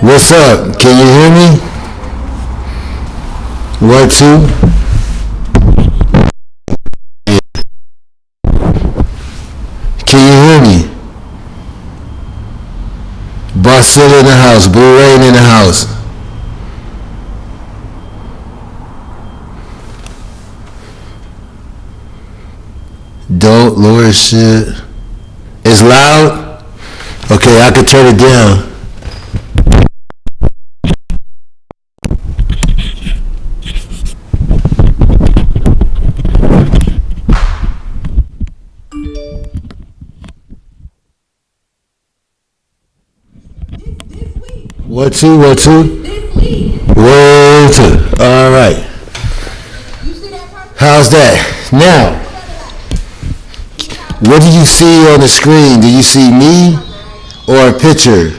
What's up? Can you hear me? One, two. Can you hear me? Barcilla in the house. Blue Rain in the house. Don't lower shit. It's loud? Okay, I can turn it down. One, two, one, two. One, two. All right. How's that? Now, what do you see on the screen? Do you see me or a picture?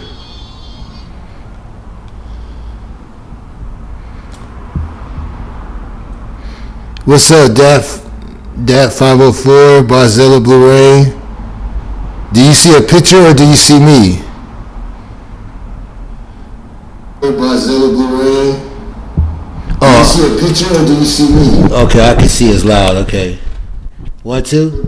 What's up, Dat 504, Barzilla Blue Rain? Do you see a picture or do you see me? Barzilla Blue Rain. Do you see a picture or do you see me? Okay, I can see it's loud. Okay. One, two.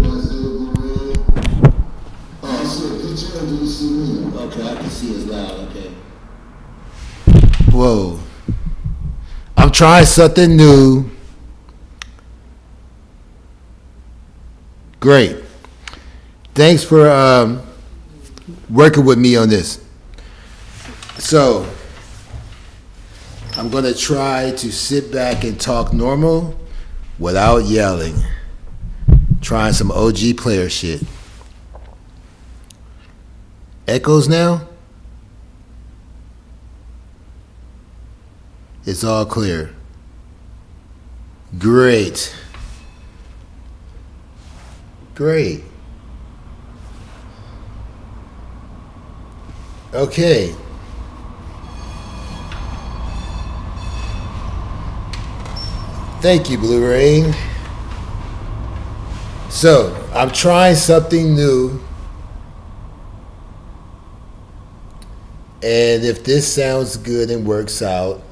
Okay, I can see it's loud. Okay. Whoa. I'm trying something new. Great. Thanks for working with me on this. So, I'm going to try to sit back and talk normal without yelling. Trying some OG player shit. Echoes now? It's all clear. Great. Great. Okay. Thank you, Blue Rain. So, I'm trying something new. And if this sounds good and works out,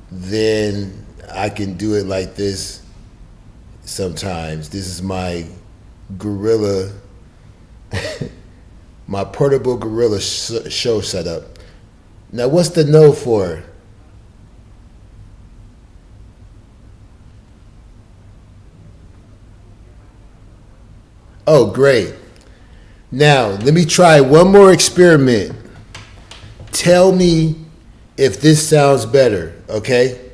then I can do it like this sometimes. This is my gorilla, my portable gorilla show setup. Now, what's the no for? Oh, great. Now, let me try one more experiment. Tell me if this sounds better, okay?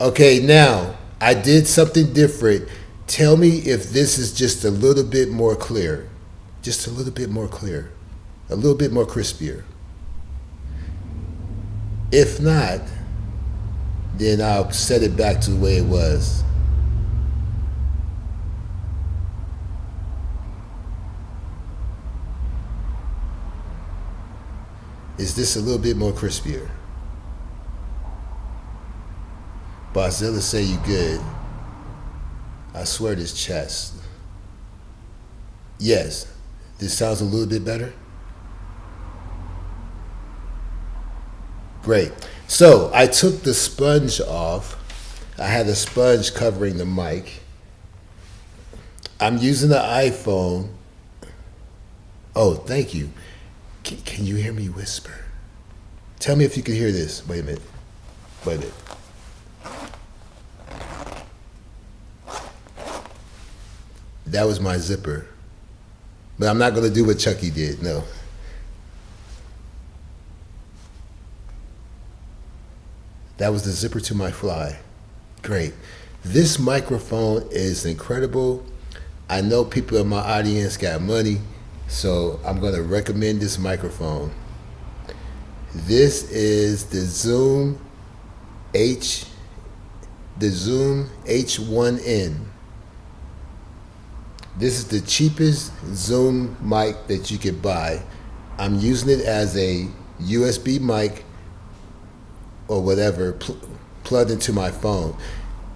Okay, now, I did something different. Tell me if this is just a little bit more clear. Just a little bit more clear. A little bit more crispier. If not, then I'll set it back to the way it was. Is this a little bit more crispier? Barzilla say you good. I swear this chest. Yes. This sounds a little bit better? Great. So I took the sponge off. I had a sponge covering the mic. I'm using the iPhone. Oh, thank you. Can you hear me whisper? Tell me if you can hear this. Wait a minute. Wait a minute. That was my zipper. But I'm not going to do what Chucky did. No. That was the zipper to my fly. Great. This microphone is incredible. I know people in my audience got money, so I'm going to recommend this microphone. This is the Zoom H1N. This is the cheapest Zoom mic that you could buy. I'm using it as a USB mic or whatever plugged into my phone.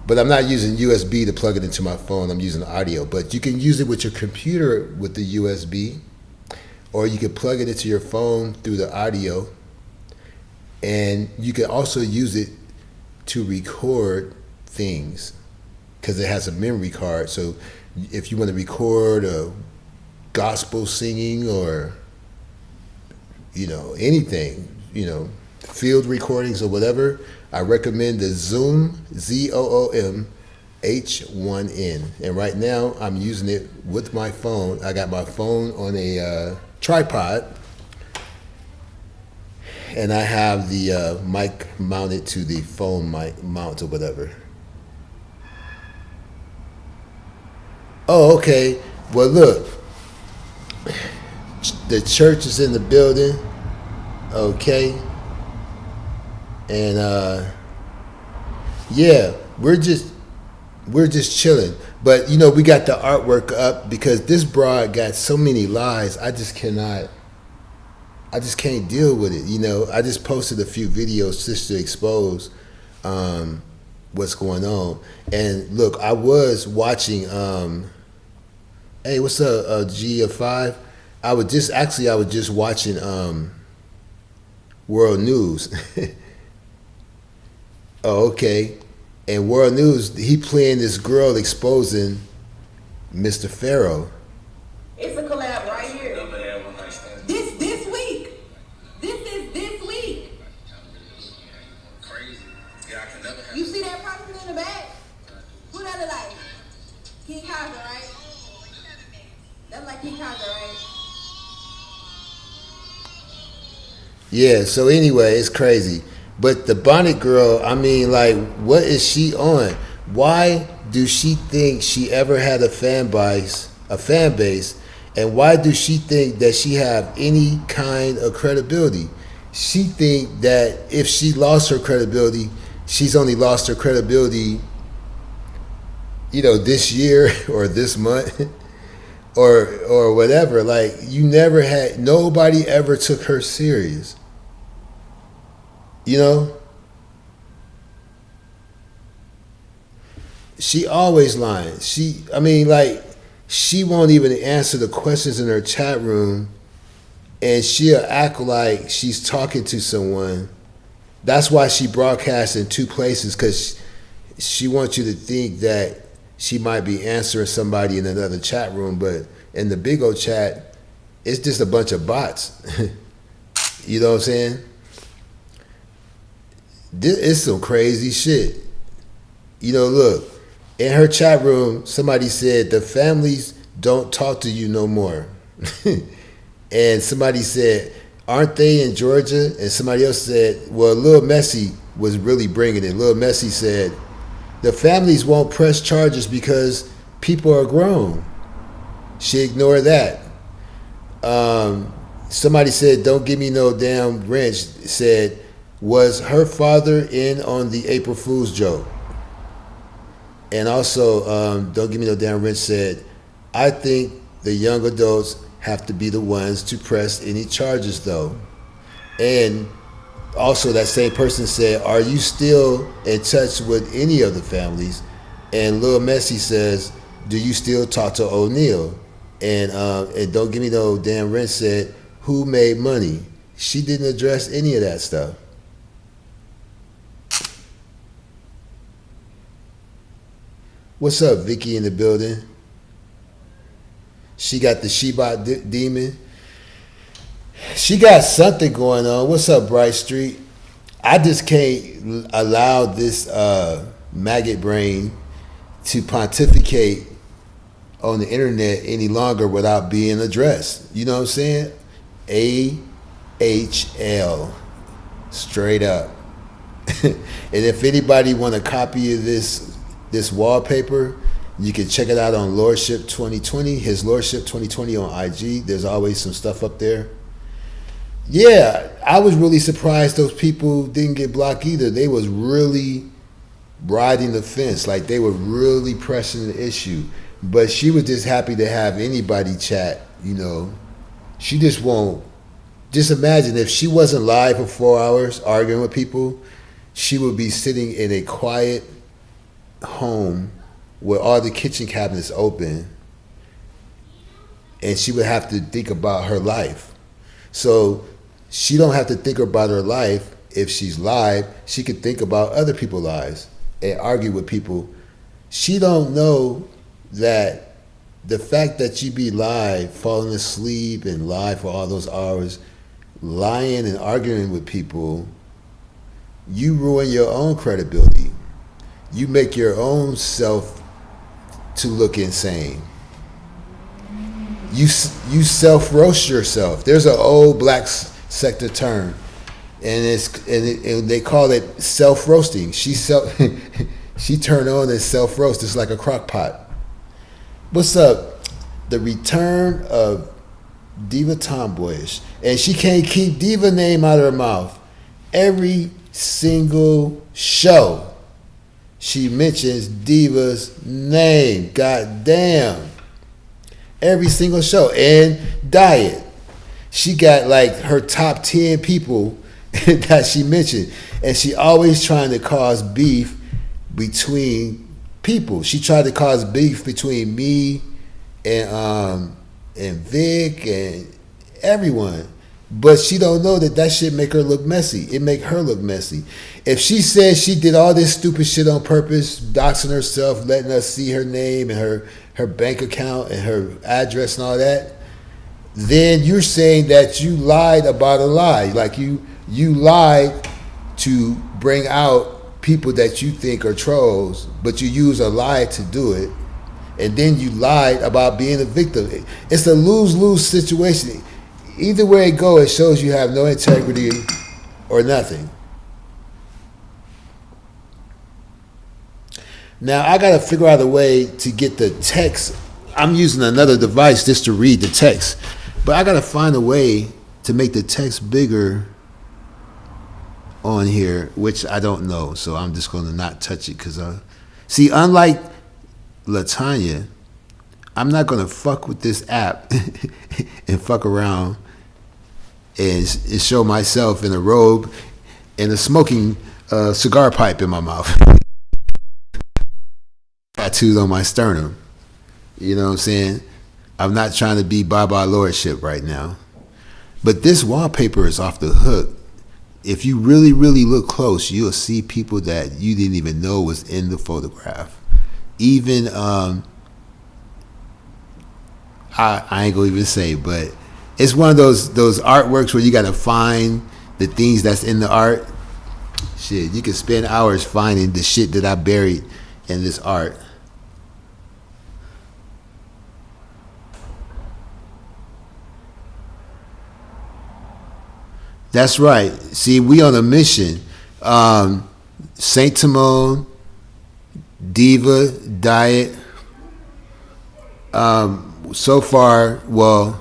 But I'm not using USB to plug it into my phone. I'm using audio. But you can use it with your computer with the USB. or you can plug it into your phone through the audio, and you can also use it to record things because it has a memory card. So if you want to record a gospel singing or anything, field recordings or whatever, I recommend the Zoom ZOOM H1N. And right now I'm using it with my phone. I got my phone on a tripod, and I have the mic mounted to the phone mic mount or whatever. Oh, okay. Well, look, the church is in the building, okay, and yeah, we're just chilling. But we got the artwork up because this broad got so many lies. I just can't deal with it. I just posted a few videos just to expose what's going on. And look, I was watching. Hey, what's up, G of 5? I was just watching World News. Oh, okay. And World News, he playing this girl exposing Mr. Pharaoh. It's a collab right here. This week. This is this week. Crazy. Yeah, I can never have. You see that prophecy in the back? Who that look like? King Kaka, right? That's like King Kaka, right? Yeah, so anyway, it's crazy. But the Bonnet Girl, I mean, like, what is she on? Why do she think she ever had a fan base? And why do she think that she have any kind of credibility? She think that if she lost her credibility, she's only lost her credibility, this year or this month or whatever. Like, nobody ever took her serious. She always lying. She won't even answer the questions in her chat room, and she'll act like she's talking to someone. That's why she broadcasts in two places, because she wants you to think that she might be answering somebody in another chat room, but in the big old chat, it's just a bunch of bots. You know what I'm saying? This is some crazy shit. Look, in her chat room, somebody said the families don't talk to you no more. And somebody said, aren't they in Georgia? And somebody else said, well, Lil Messi was really bringing it. Lil Messi said, the families won't press charges because people are grown. She ignored that. Somebody said, don't give me no damn wrench. Said, was her father in on the April Fool's joke? And also, don't give me no damn wrench said, I think the young adults have to be the ones to press any charges though. And also that same person said, are you still in touch with any of the families? And Lil Messi says, do you still talk to O'Neal? And don't give me no damn wrench said, who made money? She didn't address any of that stuff. What's up, Vicky in the building? She got the Shebot demon. She got something going on. What's up, Bright Street? I just can't allow this maggot brain to pontificate on the internet any longer without being addressed. You know what I'm saying? AHL. Straight up. And if anybody want a copy of this wallpaper, you can check it out on Lordship 2020, his Lordship 2020 on IG. There's always some stuff up there. Yeah, I was really surprised those people didn't get blocked either. They was really riding the fence, like they were really pressing the issue. But she was just happy to have anybody chat, She just won't. Just imagine if she wasn't live for 4 hours arguing with people, she would be sitting in a quiet home with all the kitchen cabinets open, and she would have to think about her life. So she don't have to think about her life if she's live. She could think about other people's lives and argue with people. She don't know that the fact that you be live, falling asleep and live for all those hours, lying and arguing with people, you ruin your own credibility. You make your own self to look insane. You self roast yourself. There's an old black sector term, and they call it self roasting. She turned on and self roast. It's like a crock pot. What's up? The return of Diva Tomboyish, and she can't keep Diva name out of her mouth. Every single show, she mentions Diva's name. God damn. Every single show. And diet. She got like her top 10 people that she mentioned. And she always trying to cause beef between people. She tried to cause beef between me and Vic and everyone. But she don't know that shit make her look messy. It make her look messy. If she says she did all this stupid shit on purpose, doxing herself, letting us see her name and her bank account and her address and all that, then you're saying that you lied about a lie. Like you lied to bring out people that you think are trolls, but you use a lie to do it. And then you lied about being a victim. It's a lose-lose situation. Either way it goes, it shows you have no integrity or nothing. Now, I got to figure out a way to get the text. I'm using another device just to read the text. But I got to find a way to make the text bigger on here, which I don't know. So I'm just going to not touch it. Because, see, unlike LaTanya, I'm not going to fuck with this app and fuck around and show myself in a robe and a smoking cigar pipe in my mouth. Tattooed on my sternum. You know what I'm saying? I'm not trying to be Baba Lordship right now. But this wallpaper is off the hook. If you really, really look close, you'll see people that you didn't even know was in the photograph. Even, I ain't gonna even say, but it's one of those artworks where you gotta find the things that's in the art. Shit, you can spend hours finding the shit that I buried in this art. That's right. See, we on a mission. Saint Timon, Diva, Diet. So far, well,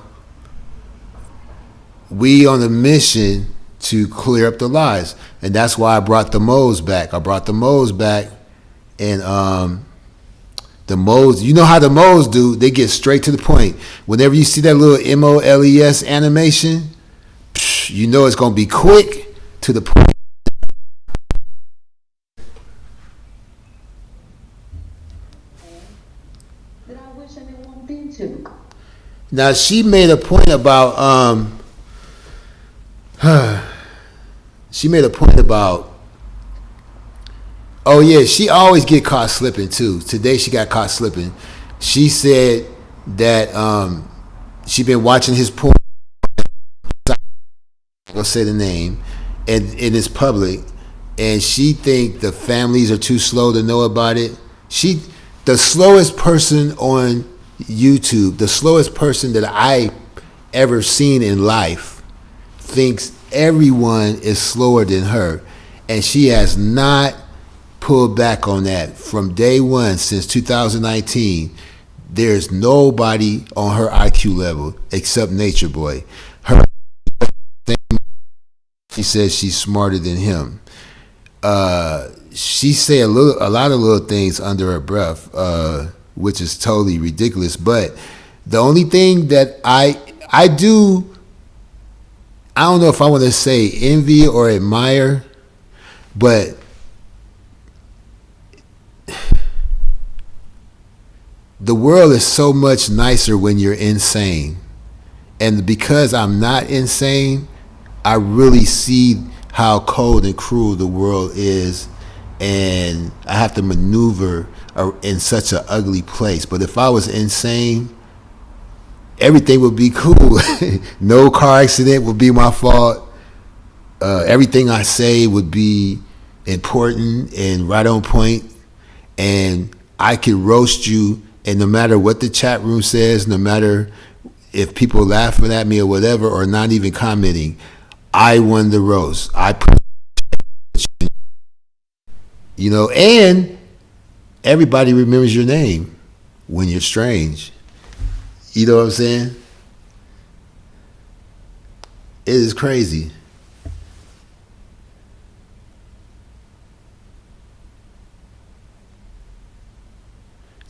we on a mission to clear up the lies. And that's why I brought the Moes back. And the Moes, you know how the Moes do, they get straight to the point. Whenever you see that little MOLES animation, you know it's going to be quick to the point. That I wish I didn't want into. Now she made a point about oh yeah, she always get caught slipping too. Today she got caught slipping. She said that she been watching his porn. I'm gonna say the name, and it's public, and she think the families are too slow to know about it. The slowest person on YouTube, the slowest person that I ever seen in life, thinks everyone is slower than her, and she has not pulled back on that from day one since 2019. There's nobody on her IQ level except Nature Boy. She says she's smarter than him. She say a lot of little things under her breath, which is totally ridiculous. But the only thing that I don't know if I want to say envy or admire, but the world is so much nicer when you're insane. And because I'm not insane, I really see how cold and cruel the world is, and I have to maneuver in such an ugly place. But if I was insane, everything would be cool. No car accident would be my fault. Everything I say would be important and right on point, and I could roast you, and no matter what the chat room says, no matter if people laughing at me or whatever, or not even commenting, I won the roast. I put, and everybody remembers your name when you're strange. You know what I'm saying? It is crazy.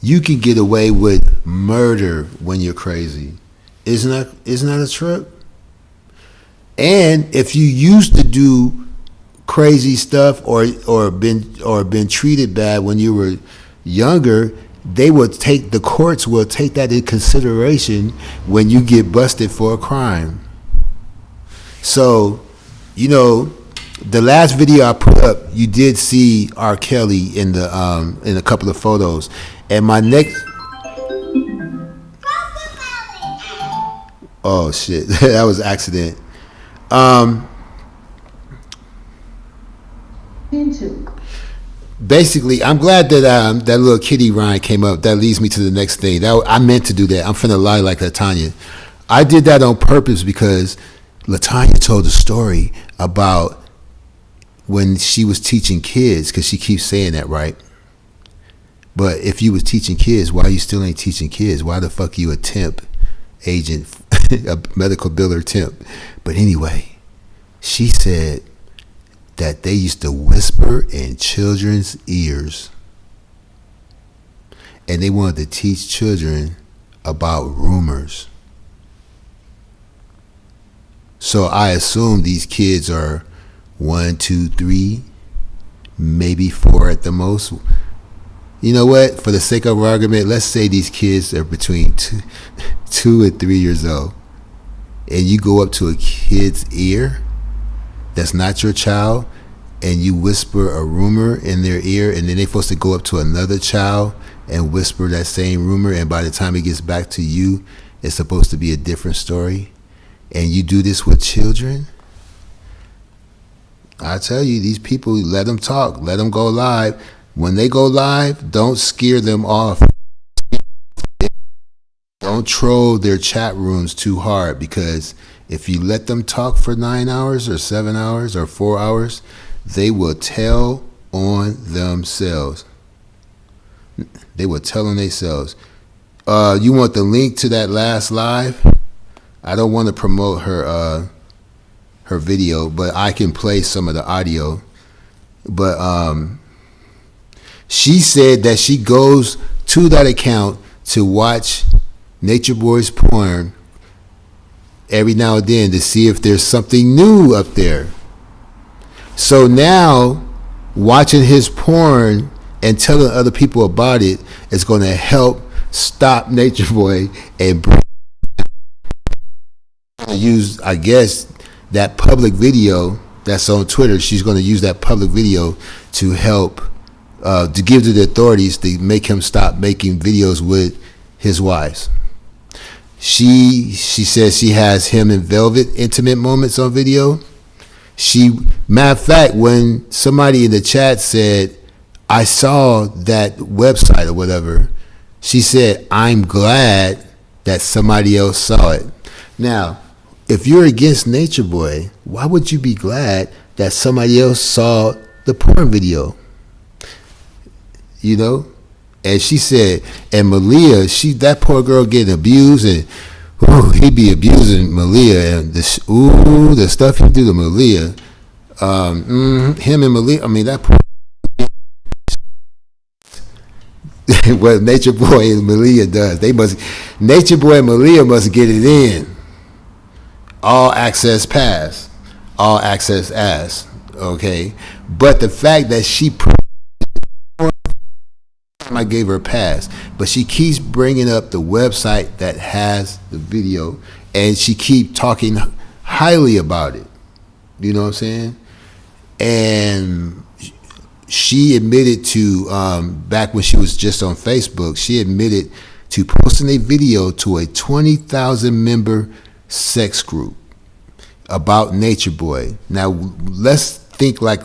You can get away with murder when you're crazy. Isn't that a trip? And if you used to do crazy stuff or been treated bad when you were younger, the courts will take that into consideration when you get busted for a crime. So, the last video I put up, you did see R. Kelly in a couple of photos, and my next. Oh shit, that was an accident. Basically, I'm glad that that little kitty rhyme came up. That leads me to the next thing. I meant to do that. I'm finna lie like LaTanya. I did that on purpose because LaTanya told a story about when she was teaching kids, because she keeps saying that, right? But if you was teaching kids, why you still ain't teaching kids? Why the fuck you a temp agent, a medical biller temp? But anyway, she said that they used to whisper in children's ears, and they wanted to teach children about rumors. So I assume these kids are 1, 2, 3, maybe 4 at the most. You know what? For the sake of argument, let's say these kids are between 2 and 3 years old, and you go up to a kid's ear that's not your child, and you whisper a rumor in their ear, and then they're supposed to go up to another child and whisper that same rumor, and by the time it gets back to you, it's supposed to be a different story. And you do this with children? I tell you, these people, let them talk, let them go live. When they go live, don't scare them off. Don't troll their chat rooms too hard, because if you let them talk for 9 hours or 7 hours or 4 hours, they will tell on themselves. They will tell on themselves. You want the link to that last live? I don't want to promote her video, but I can play some of the audio. But she said that she goes to that account to watch Nature Boy's porn every now and then to see if there's something new up there. So now, watching his porn and telling other people about it is going to help stop Nature Boy and use, I guess, that public video that's on Twitter. She's going to use that public video to help, to give to the authorities to make him stop making videos with his wives. She says she has him in Velvet intimate moments on video. Matter of fact, when somebody in the chat said, I saw that website or whatever, she said, I'm glad that somebody else saw it. Now, if you're against Nature Boy, why would you be glad that somebody else saw the porn video? You know? And she said, and Malia, that poor girl getting abused, and he be abusing Malia, and the stuff he do to Malia, him and Malia, I mean, that poor what Nature Boy and Malia does, Nature Boy and Malia must get it in. All access pass, all access ass, okay? But the fact that she I gave her a pass, but she keeps bringing up the website that has the video, and she keep talking highly about it. You know what I'm saying? And she admitted to, back when she was just on Facebook, she admitted to posting a video to a 20,000 member sex group about Nature Boy. Now let's think like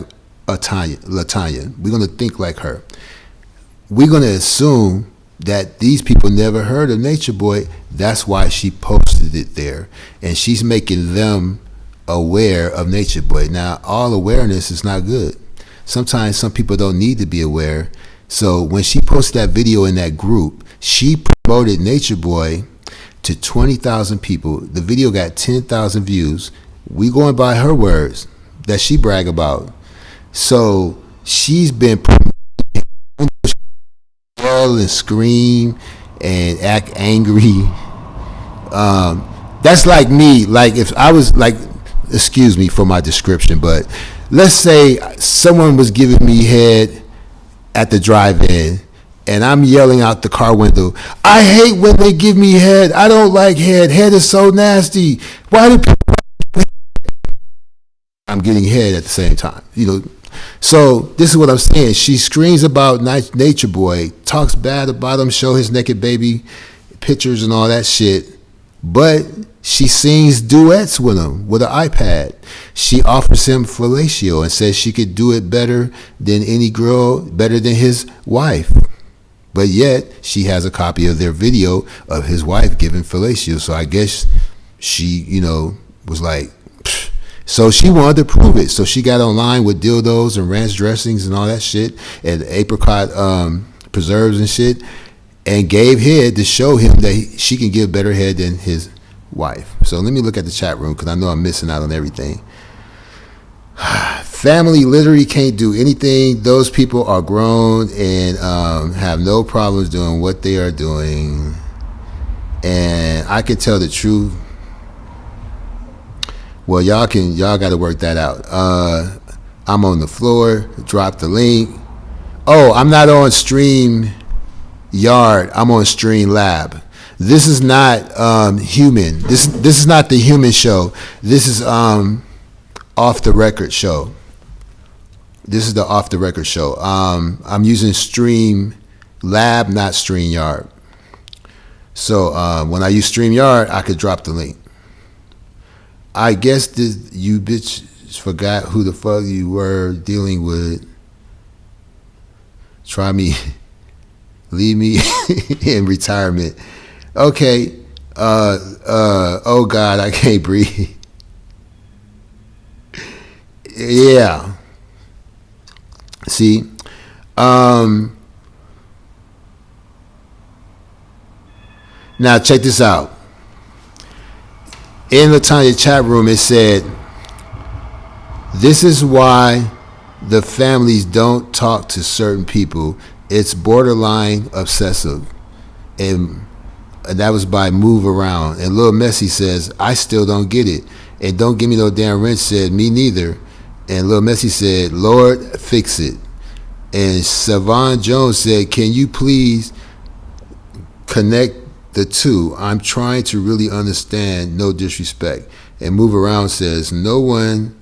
Latanya. We're gonna think like her. We're gonna assume that these people never heard of Nature Boy. That's why she posted it there, and she's making them aware of Nature Boy. Now, all awareness is not good. Sometimes some people don't need to be aware. So when she posted that video in that group, she promoted Nature Boy to 20,000 people. The video got 10,000 views. We going by her words that she brag about. So she's been yell and scream and act angry. That's like me. Like if I was like, excuse me for my description, but let's say someone was giving me head at the drive-in and I'm yelling out the car window, I hate when they give me head. I don't like head. Head is so nasty. Why do people? I'm getting head at the same time, you know. So this is what I'm saying. She screams about Nature Boy, talks bad about him, show his naked baby pictures and all that shit, but she sings duets with him with an iPad. She offers him fellatio and says she could do it better than any girl, better than his wife. But yet she has a copy of their video of his wife giving fellatio. So I guess she, you know, was like, pfft. So she wanted to prove it. So she got online with dildos and ranch dressings and all that shit and apricot preserves and shit, and gave head to show him that she can give better head than his wife. So let me look at the chat room because I know I'm missing out on everything. Family literally can't do anything. Those people are grown and have no problems doing what they are doing. And I can tell the truth. Well, y'all got to work that out. I'm on the floor. Drop the link. Oh, I'm not on Stream Yard. I'm on Stream Lab. This is not human. This is not the human show. This is off the record show. This is the off the record show. I'm using Stream Lab, not Stream Yard. So when I use StreamYard, I could drop the link. I guess this, you bitch forgot who the fuck you were dealing with. Try me, leave me in retirement. Okay. Oh God, I can't breathe. Yeah. See, now check this out. In Latanya chat room, it said, this is why the families don't talk to certain people. It's borderline obsessive. And that was by Move Around. And Lil Messy says, I still don't get it. And Don't Give Me No Damn Rent said, me neither. And Lil Messy said, Lord, fix it. And Savon Jones said, can you please connect the two? I'm trying to really understand, no disrespect. And Move Around says, no one,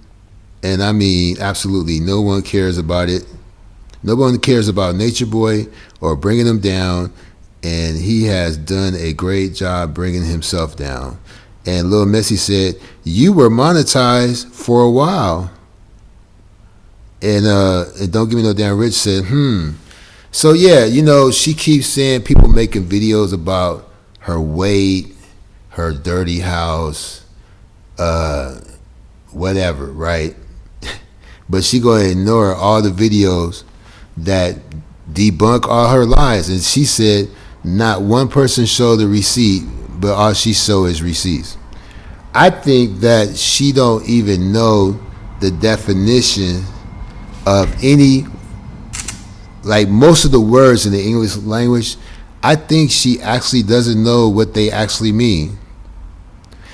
and I mean absolutely no one cares about it. No one cares about Nature Boy or bringing him down, and he has done a great job bringing himself down. And Lil Messy said, you were monetized for a while. And Don't Give Me No Damn Rich said, So yeah, you know, she keeps saying people making videos about her weight, her dirty house, whatever, right? But she gonna ignore all the videos that debunk all her lies. And she said not one person showed the receipt, but all she showed is receipts. I think that she don't even know the definition of any, like most of the words in the English language. I think she actually doesn't know what they actually mean,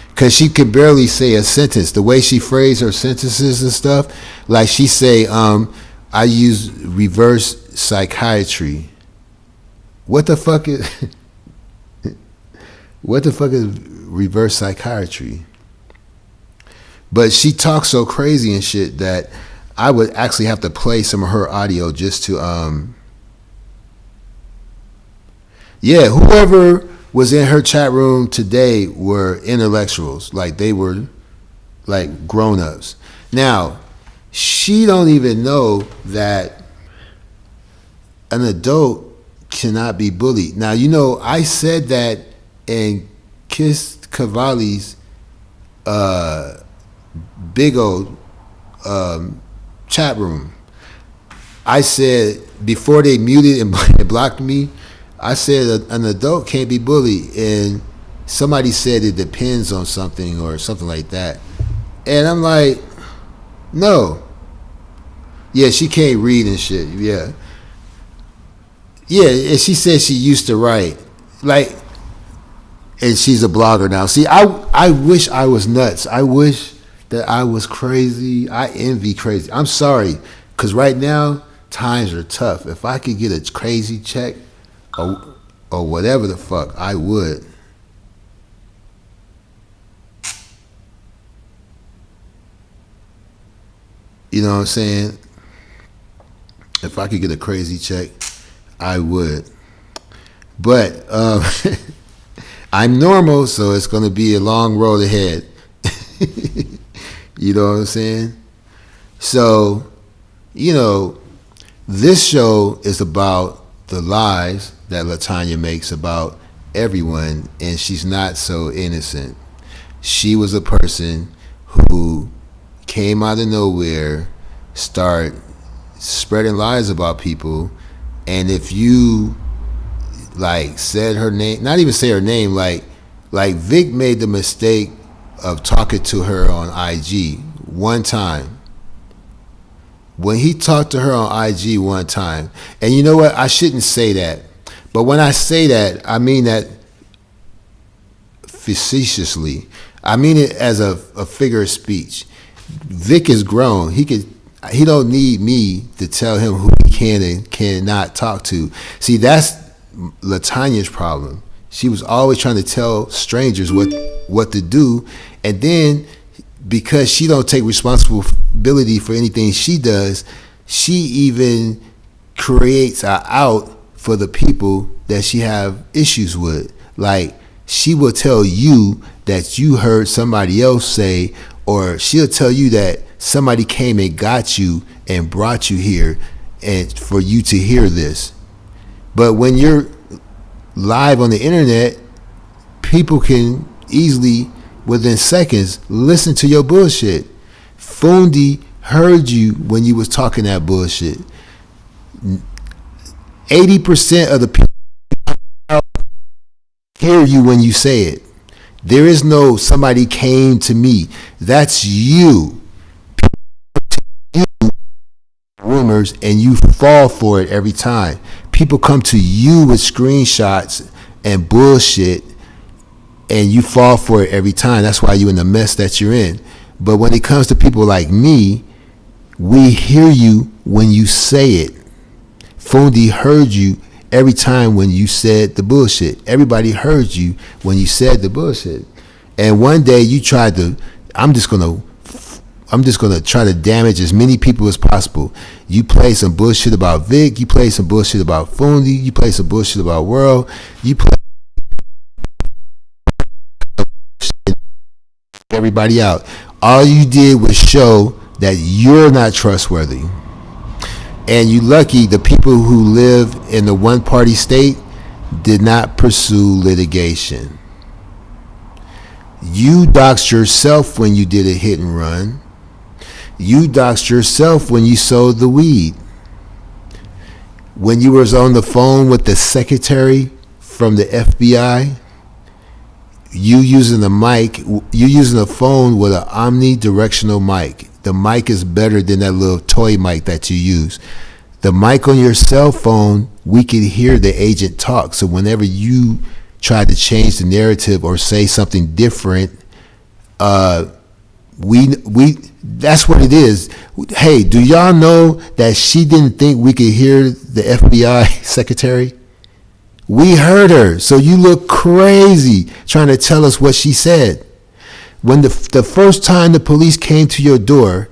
because she can barely say a sentence. The way she phrase her sentences and stuff, like she say, I use reverse psychiatry. What the fuck is what the fuck is reverse psychiatry? But she talks so crazy and shit that I would actually have to play some of her audio just to yeah, whoever was in her chat room today were intellectuals. Like they were like grown-ups. Now, she don't even know that an adult cannot be bullied. Now, you know, I said that in Kiss Cavalli's big old chat room. I said, before they muted and blocked me, I said an adult can't be bullied. And somebody said it depends on something or something like that. And I'm like, no. Yeah, she can't read and shit. Yeah. Yeah, and she said she used to write. Like, and she's a blogger now. See, I wish I was nuts. I wish that I was crazy. I envy crazy. I'm sorry, because right now, times are tough. If I could get a crazy check or whatever the fuck, I would. You know what I'm saying? If I could get a crazy check, I would. But I'm normal, so it's going to be a long road ahead. You know what I'm saying? So, you know, this show is about the lies that LaTanya makes about everyone, and she's not so innocent. She was a person who came out of nowhere, start spreading lies about people, and if you like said her name, not even say her name, like Vic made the mistake of talking to her on IG one time. When he talked to her on IG one time, and you know what, I shouldn't say that, but when I say that, I mean that facetiously. I mean it as a figure of speech. Vic is grown. He don't need me to tell him who he can and cannot talk to. See, that's LaTanya's problem. She was always trying to tell strangers what to do, and then because she don't take responsibility for anything she does, she even creates a out for the people that she have issues with. Like, she will tell you that you heard somebody else say, or she'll tell you that somebody came and got you and brought you here and for you to hear this. But when you're live on the internet, people can easily, within seconds, listen to your bullshit. Fundi heard you when you was talking that bullshit. 80% of the people hear you when you say it. There is no somebody came to me. That's you. You rumors, and you fall for it every time. People come to you with screenshots and bullshit, and you fall for it every time. That's why you're in the mess that you're in. But when it comes to people like me, we hear you when you say it. Fundi heard you every time when you said the bullshit. Everybody heard you when you said the bullshit. And one day you tried to, I'm just gonna try to damage as many people as possible. You play some bullshit about Vic, you play some bullshit about Fundi, you play some bullshit about World, you play everybody out. All you did was show that you're not trustworthy. And you lucky the people who live in the one-party state did not pursue litigation. You doxed yourself when you did a hit and run. You doxed yourself when you sold the weed. When you was on the phone with the secretary from the FBI, you using a phone with an omnidirectional mic. The mic is better than that little toy mic that you use. The mic on your cell phone, we can hear the agent talk. So whenever you try to change the narrative or say something different, we that's what it is. Hey, do y'all know that she didn't think we could hear the FBI secretary? We heard her. So you look crazy trying to tell us what she said. When the first time the police came to your door,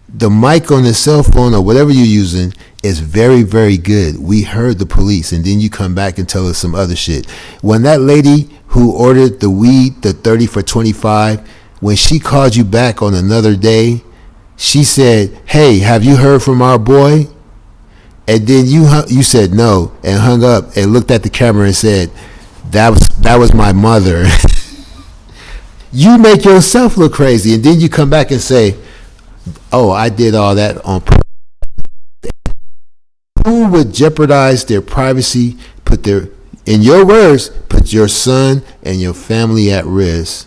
the mic on the cell phone or whatever you're using is very, very good. We heard the police, and then you come back and tell us some other shit. When that lady who ordered the weed, the 30 for 25, when she called you back on another day, she said, "Hey, have you heard from our boy?" And then you said no and hung up and looked at the camera and said, that was my mother." You make yourself look crazy, and then you come back and say, "Oh, I did all that on purpose." Who would jeopardize their privacy, in your words, put your son and your family at risk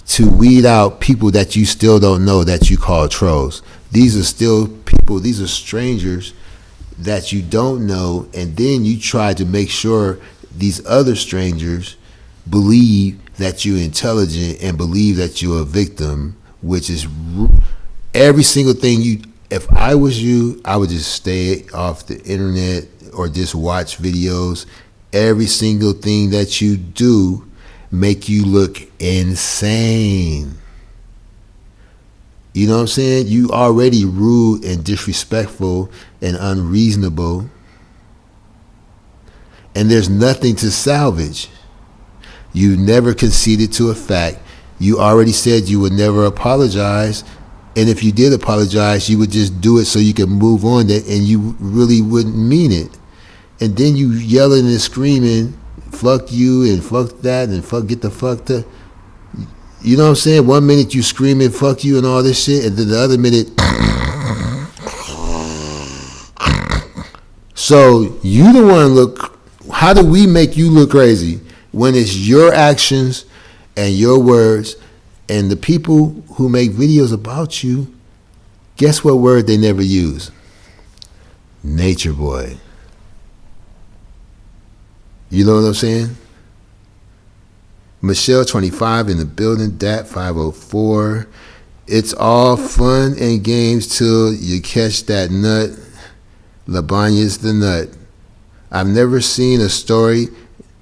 to weed out people that you still don't know that you call trolls? These are still people, these are strangers that you don't know, and then you try to make sure these other strangers believe that you're intelligent and believe that you're a victim, which is every single thing you. If I was you, I would just stay off the internet or just watch videos. Every single thing that you do make you look insane. You know what I'm saying? You already rude and disrespectful and unreasonable, and there's nothing to salvage. You never conceded to a fact. You already said you would never apologize, and if you did apologize, you would just do it so you could move on, and you really wouldn't mean it. And then you yelling and screaming, "Fuck you," and "fuck that," and "fuck, get the fuck to." You know what I'm saying? One minute you screaming "fuck you" and all this shit, and then the other minute. So you the one look. How do we make you look crazy when it's your actions and your words, and the people who make videos about you? Guess what word they never use? Nature boy. You know what I'm saying? Michelle 25 in the building, Dat 504. It's all fun and games till you catch that nut. Labania's the nut. I've never seen a story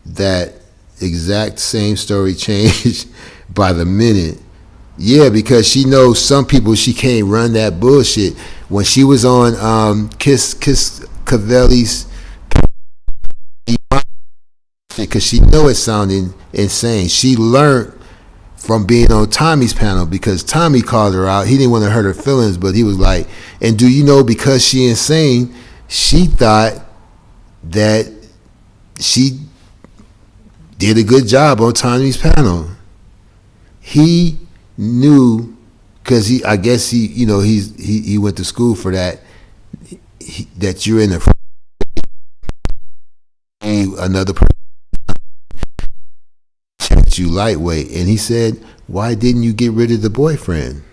that exact same story changed by the minute. Yeah, because she knows some people she can't run that bullshit. When she was on Kiss Cavelli's, because she know it sounded insane. She learned from being on Tommy's panel, because Tommy called her out. He didn't want to hurt her feelings, but he was like, and do you know, because she insane, she thought that she did a good job on Tommy's panel. He knew, because he went to school for that, that you're in another person checked you lightweight, and he said, "Why didn't you get rid of the boyfriend?"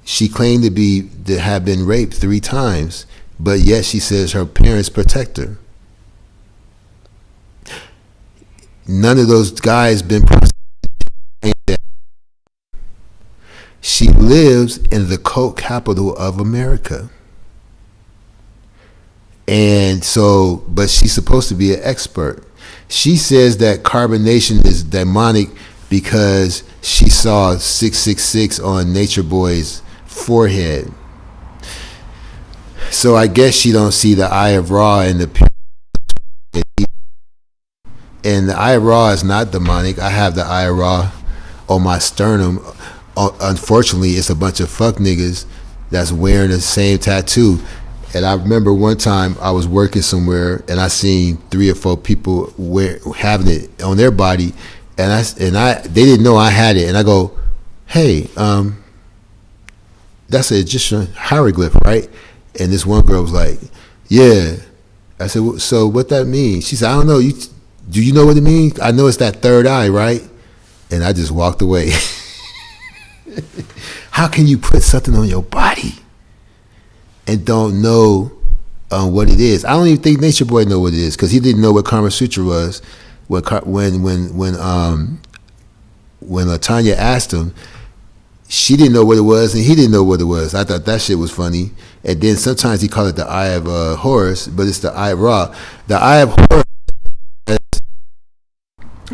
She claimed to have been raped 3 times, but yet she says her parents protect her. None of those guys been prosecuted. She lives in the coke capital of America. And so, but she's supposed to be an expert. She says that carbonation is demonic because she saw 666 on Nature Boy's forehead. So I guess she don't see the Eye of Ra and the Eye of Ra is not demonic. I have the Eye of Ra on my sternum. Unfortunately, it's a bunch of fuck niggas that's wearing the same tattoo. And I remember one time I was working somewhere and I seen 3 or 4 people having it on their body, and they didn't know I had it. And I go, "Hey, that's an Egyptian hieroglyph, right?" And this one girl was like, "Yeah." I said, "Well, so what that means?" She said, "I don't know. Do you know what it means? I know it's that third eye, right?" And I just walked away. How can you put something on your body and don't know what it is? I don't even think Nature Boy know what it is, because he didn't know what Kama Sutra was. When LaTanya asked him, she didn't know what it was, and he didn't know what it was. I thought that shit was funny. And then sometimes he called it the eye of Horus, but it's the eye of Ra. The eye of Horus,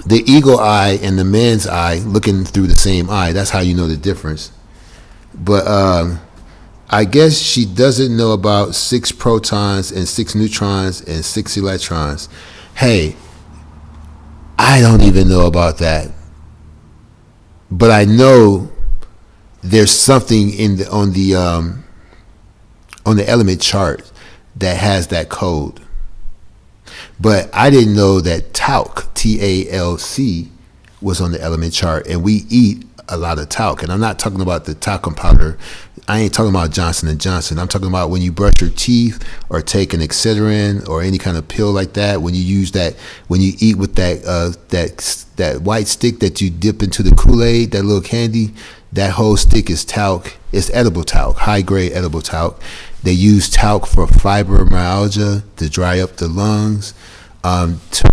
the eagle eye and the man's eye looking through the same eye. That's how you know the difference. But I guess she doesn't know about 6 protons and 6 neutrons and 6 electrons. Hey, I don't even know about that. But I know there's something on the element chart that has that code. But I didn't know that talc, TALC, was on the element chart, and we eat a lot of talc. And I'm not talking about the talcum powder. I ain't talking about Johnson & Johnson. I'm talking about when you brush your teeth or take an Excedrin or any kind of pill like that, when you use that, when you eat with that white stick that you dip into the Kool-Aid, that little candy, that whole stick is talc. It's edible talc, high-grade edible talc. They use talc for fibromyalgia, to dry up the lungs, to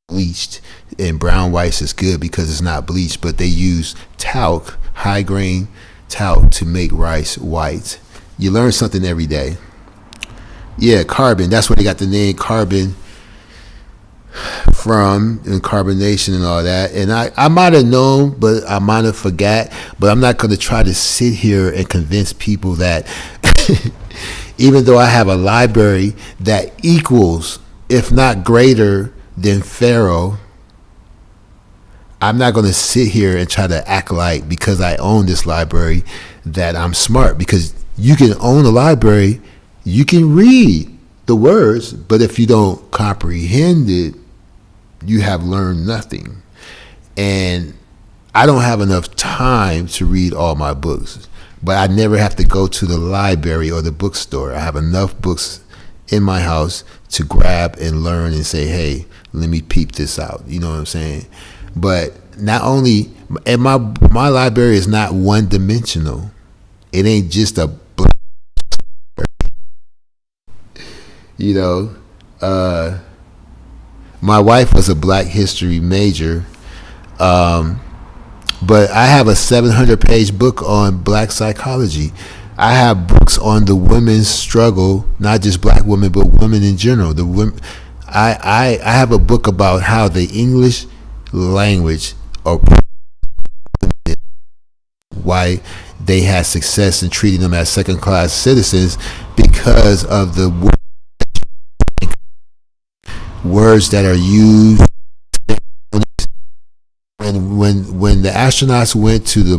bleached, and brown rice is good because it's not bleached, but they use talc, high grain talc, to make rice white. You learn something every day. Yeah, carbon, that's where they got the name carbon from, and carbonation and all that. And I might have known, but I might have forgot. But I'm not going to try to sit here and convince people that even though I have a library that equals, if not greater than Pharaoh, I'm not going to sit here and try to act like, because I own this library, that I'm smart. Because you can own a library, you can read the words, but if you don't comprehend it, you have learned nothing. And I don't have enough time to read all my books, but I never have to go to the library or the bookstore. I have enough books in my house to grab and learn and say, hey, let me peep this out. You know what I'm saying? But not only, and my library is not one dimensional. It ain't just a black, you know. My wife was a Black History major, but I have a 700-page book on Black psychology. I have books on the women's struggle, not just Black women, but women in general. The women, I have a book about how the English language, or why they had success in treating them as second-class citizens, because of the words that are used. When the astronauts went to the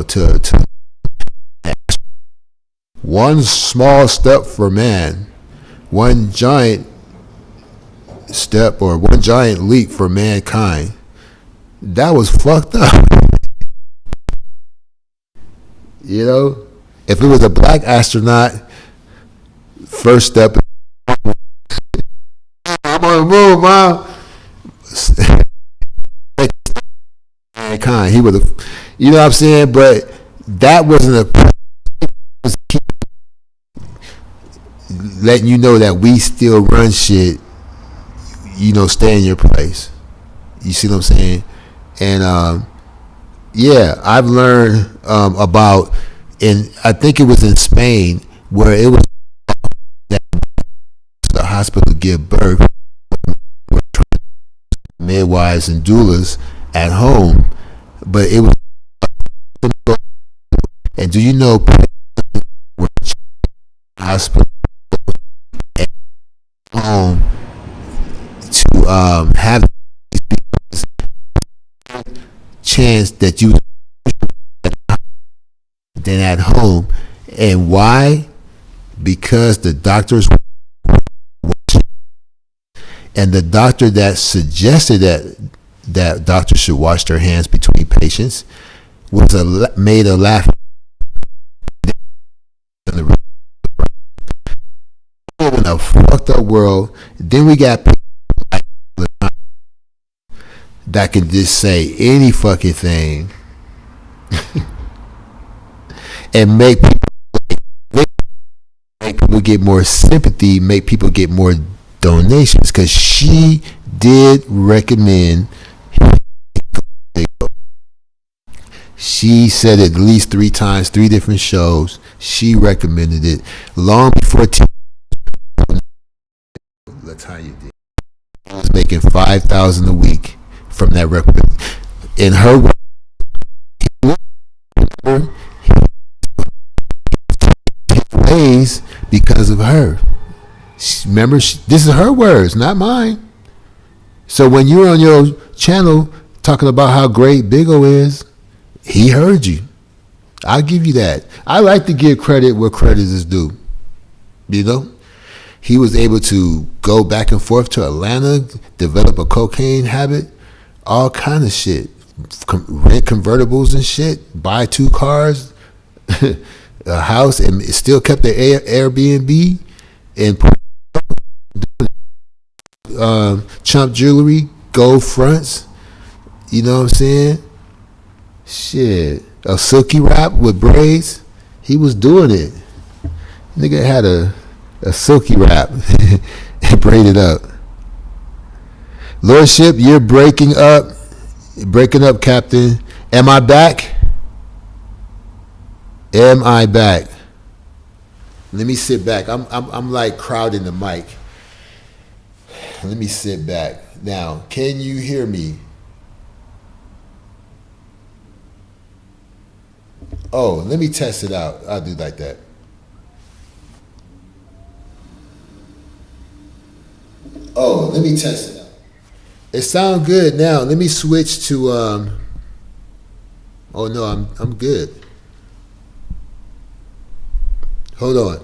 to one small step for man, one giant step, or one giant leap for mankind, that was fucked up. You know, if it was a black astronaut, first step, I'm on the moon, Mom. Mankind, he would have, you know what I'm saying? But that wasn't letting you know that we still run shit. You know, stay in your place. You see what I'm saying? And yeah, I've learned about, and I think it was in Spain, where it was that the hospital to give birth, midwives and doulas at home, but it was. And do you know hospital at home to have chance that you than at home? And why? Because the doctors, and the doctor that suggested that doctors should wash their hands between patients was made a laugh. In a fucked up world, then we got people that can just say any fucking thing and make people get more sympathy, make people get more donations, because she did recommend She said it at least 3 times, 3 different shows. She recommended it long before Latanya did. She was making $5,000 a week from that record. In her ways because of her. Remember, this is her words, not mine. So when you're on your channel talking about how great Big O is, he heard you. I'll give you that. I like to give credit where credit is due. You know? He was able to go back and forth to Atlanta, develop a cocaine habit, all kind of shit. Rent convertibles and shit, buy 2 cars, a house, and still kept the Airbnb, and chump jewelry, gold fronts. You know what I'm saying? Shit. A silky wrap with braids. He was doing it. Nigga had a silky wrap and braided up. Lordship, you're breaking up. Breaking up, Captain. Am I back? Am I back? Let me sit back. I'm like crowding the mic. Let me sit back. Now, can you hear me? Oh, let me test it out. I'll do like that. Oh, let me test it out. It sounds good now. Let me switch to oh no, I'm good. Hold on.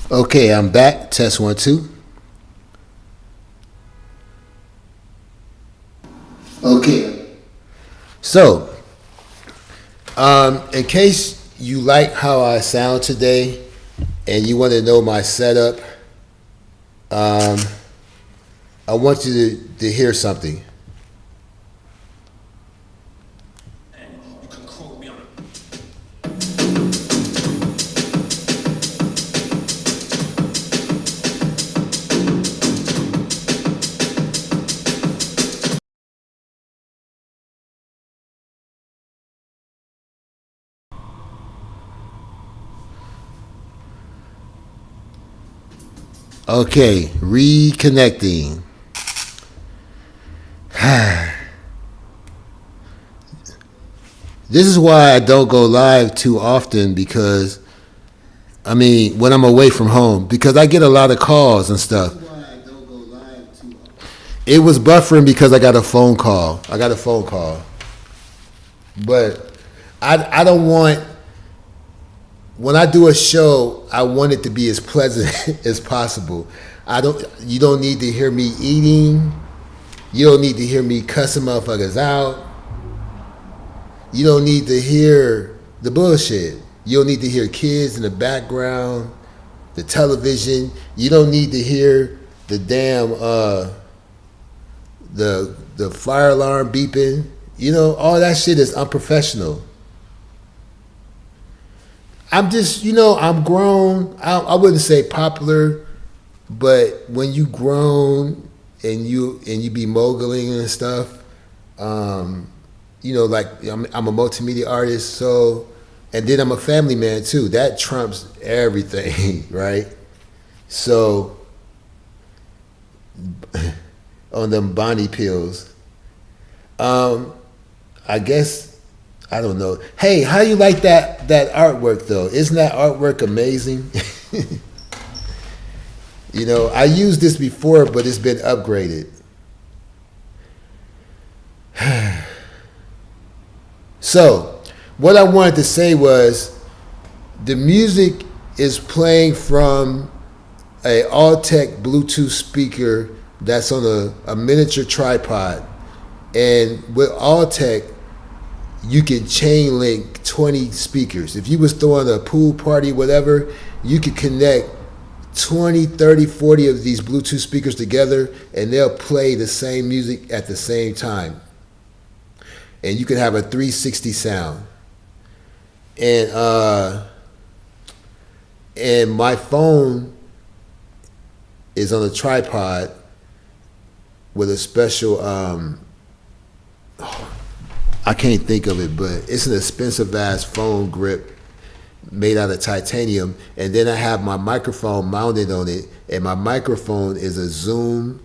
Okay, I'm back. Test 1, 2. Okay. So, in case you like how I sound today and you want to know my setup, I want you to hear something. Okay, reconnecting. This is why I don't go live too often, because, I mean, when I'm away from home, because I get a lot of calls and stuff. It was buffering because I got a phone call. But I don't want, when I do a show, I want it to be as pleasant as possible. You don't need to hear me eating. You don't need to hear me cussing motherfuckers out. You don't need to hear the bullshit. You don't need to hear kids in the background, the television. You don't need to hear the damn the fire alarm beeping. You know, all that shit is unprofessional. I'm just, I'm grown. I wouldn't say popular, but when you grown and you be moguling and stuff, like I'm a multimedia artist, so, and then I'm a family man too. That trumps everything, right? So, on them Bonnie pills, I guess. I don't know. Hey, how you like that artwork though? Isn't that artwork amazing? I used this before, but it's been upgraded. So, what I wanted to say was, the music is playing from a Alltech Bluetooth speaker that's on a miniature tripod, and with Alltech, you can chain link 20 speakers. If you was throwing a pool party, whatever, you could connect 20, 30, 40 of these Bluetooth speakers together, and they'll play the same music at the same time. And you can have a 360 sound. And my phone is on a tripod with a special I can't think of it, but it's an expensive ass phone grip made out of titanium. And then I have my microphone mounted on it, and my microphone is a Zoom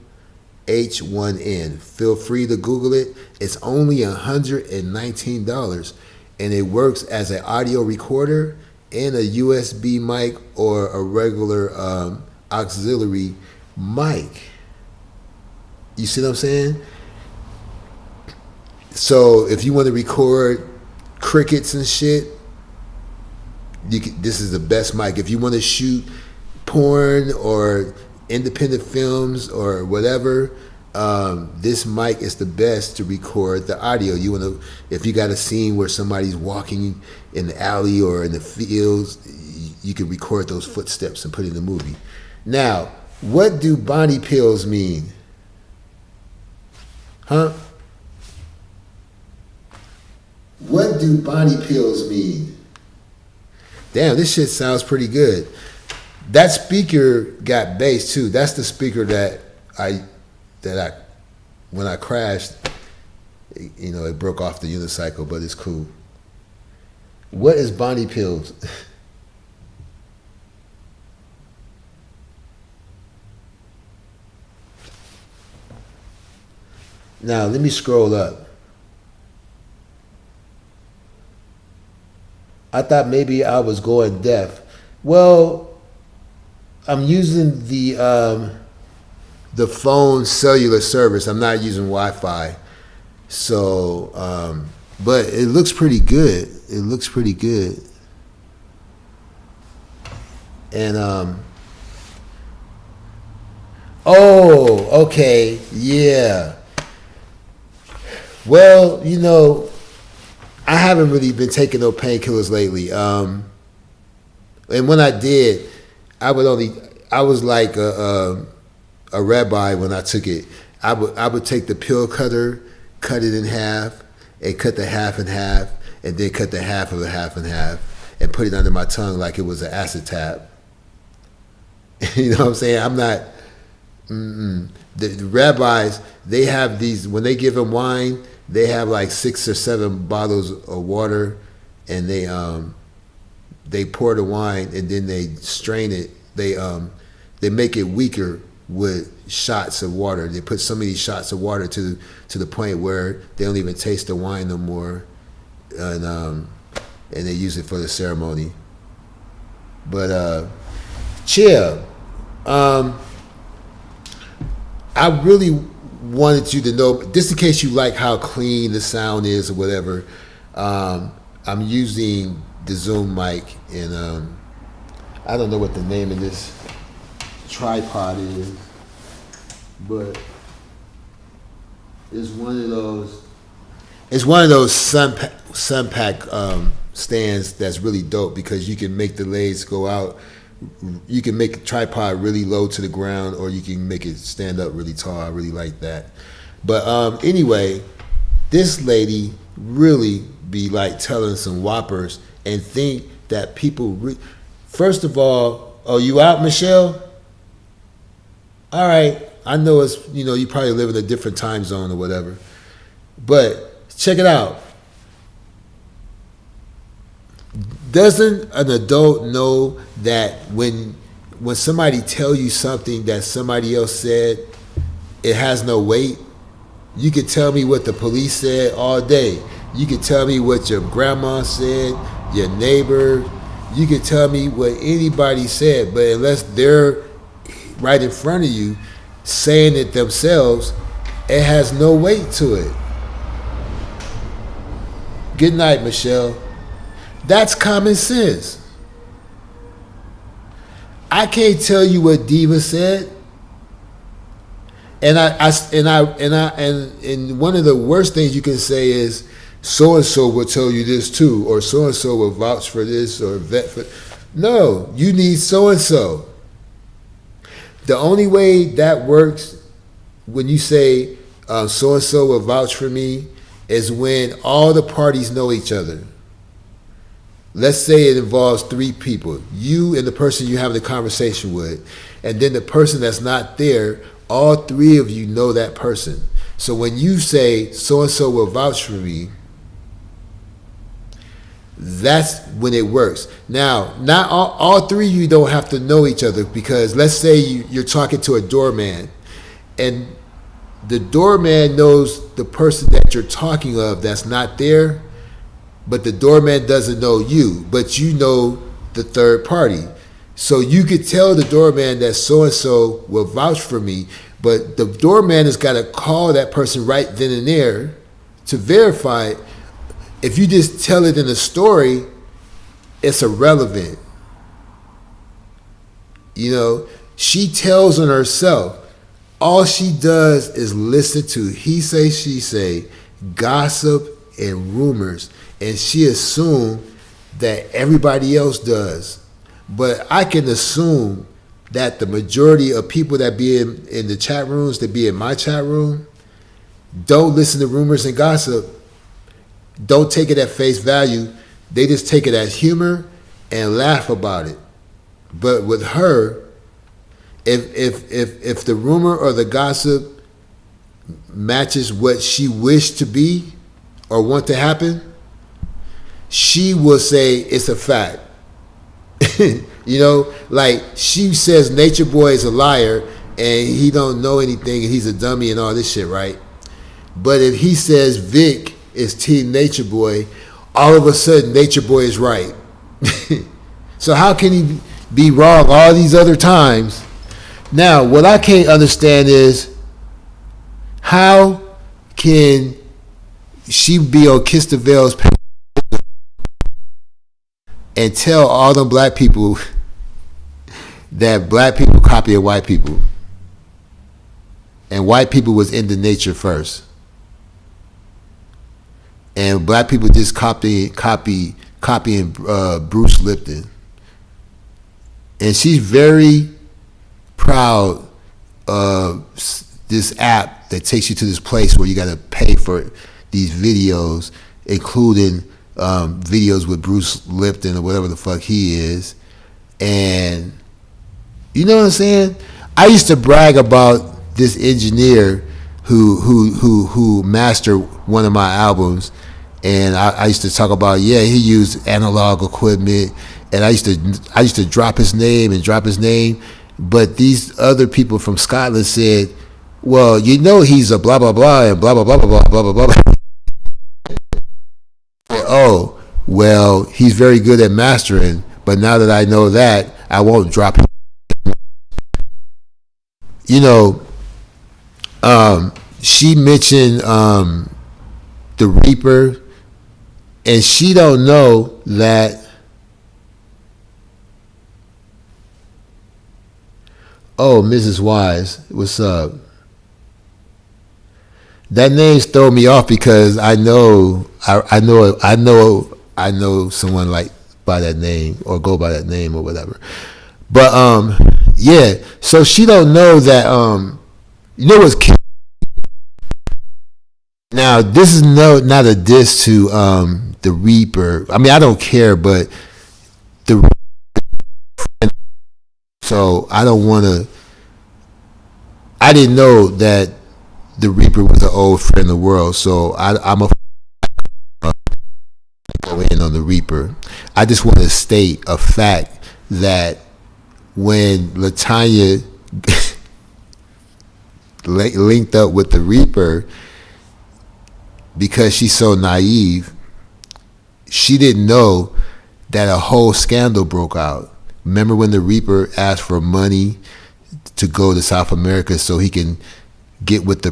H1N. Feel free to Google it. It's only $119, and it works as an audio recorder and a USB mic or a regular auxiliary mic. You see what I'm saying? So if you want to record crickets and shit, this is the best mic. If you want to shoot porn or independent films or whatever, this mic is the best to record the audio. If you got a scene where somebody's walking in the alley or in the fields, you can record those footsteps and put it in the movie. Now, what do Bonnie pills mean? Huh? What do Bonnie pills mean? Damn, this shit sounds pretty good. That speaker got bass too. That's the speaker that when I crashed, it broke off the unicycle, but it's cool. What is Bonnie pills? Now, let me scroll up. I thought maybe I was going deaf. Well, I'm using the phone cellular service. I'm not using Wi-Fi. So, but it looks pretty good. It looks pretty good. And, oh, okay, yeah. Well, I haven't really been taking no painkillers lately. And when I did, I was like a rabbi when I took it. I would take the pill cutter, cut it in half, and cut the half in half, and then cut the half of the half in half, and put it under my tongue like it was an acid tab. You know what I'm saying? I'm not. The rabbis, they have these, when they give them wine, they have like 6 or 7 bottles of water, and they pour the wine and then they strain it. They make it weaker with shots of water. They put so many shots of water to the point where they don't even taste the wine no more, and they use it for the ceremony. But chill. I really wanted you to know, just in case you like how clean the sound is or whatever, I'm using the Zoom mic, and I don't know what the name of this tripod is, but is one of those. It's one of those sun pack stands that's really dope because you can make the legs go out. You can make a tripod really low to the ground, or you can make it stand up really tall. I really like that. But anyway, this lady really be like telling some whoppers and think that people. First of all, oh, you out, Michelle? All right, I know it's you probably live in a different time zone or whatever, but check it out. Doesn't an adult know that when somebody tell you something that somebody else said, it has no weight? You could tell me what the police said all day. You could tell me what your grandma said, your neighbor. You could tell me what anybody said, but unless they're right in front of you saying it themselves, it has no weight to it. Good night, Michelle. That's common sense. I can't tell you what Diva said. And one of the worst things you can say is so and so will tell you this too, or so and so will vouch for this or vet for. No, you need so and so. The only way that works when you say so and so will vouch for me is when all the parties know each other. Let's say it involves three people, you and the person you're having the conversation with, and then the person that's not there. All three of you know that person. So when you say so-and-so will vouch for me, that's when it works. Now, not all three of you don't have to know each other, because let's say you're talking to a doorman and the doorman knows the person that you're talking of that's not there, but the doorman doesn't know you, but you know the third party. So you could tell the doorman that so-and-so will vouch for me, but the doorman has got to call that person right then and there to verify it. If you just tell it in a story, it's irrelevant. She tells on herself. All she does is listen to he say, she say, gossip and rumors, and she assumes that everybody else does. But I can assume that the majority of people that be in the chat rooms, that be in my chat room, don't listen to rumors and gossip. Don't take it at face value. They just take it as humor and laugh about it. But with her, if the rumor or the gossip matches what she wished to be or want to happen, she will say it's a fact. Like she says Nature Boy is a liar and he don't know anything and he's a dummy and all this shit, right? But if he says Vic is Team Nature Boy, all of a sudden Nature Boy is right. So how can he be wrong all these other times? Now, what I can't understand is how can she be on Kiss the Veil's page and tell all them black people that black people copy white people and white people was into nature first and black people just copying Bruce Lipton, and she's very proud of this app that takes you to this place where you got to pay for these videos, including videos with Bruce Lipton or whatever the fuck he is. And you know what I'm saying? I used to brag about this engineer who mastered one of my albums, and I used to talk about, he used analog equipment, and I used to drop his name, but these other people from Scotland said, well, he's a blah blah blah and blah blah blah blah blah blah blah blah. Oh, well, he's very good at mastering, but now that I know that, I won't drop him. She mentioned the Reaper, and she don't know that. Oh, Mrs. Wise, what's up? That name's throw me off because I know someone like by that name or go by that name or whatever. But yeah. So she don't know that you know what's now. This is not a diss to the Reaper. I mean, I don't care, but the so I don't want to. I didn't know that the Reaper was an old friend of the world, so I'm a go in on the Reaper. I just want to state a fact that when Latanya linked up with the Reaper, because she's so naive, she didn't know that a whole scandal broke out. Remember when the Reaper asked for money to go to South America so he can get with the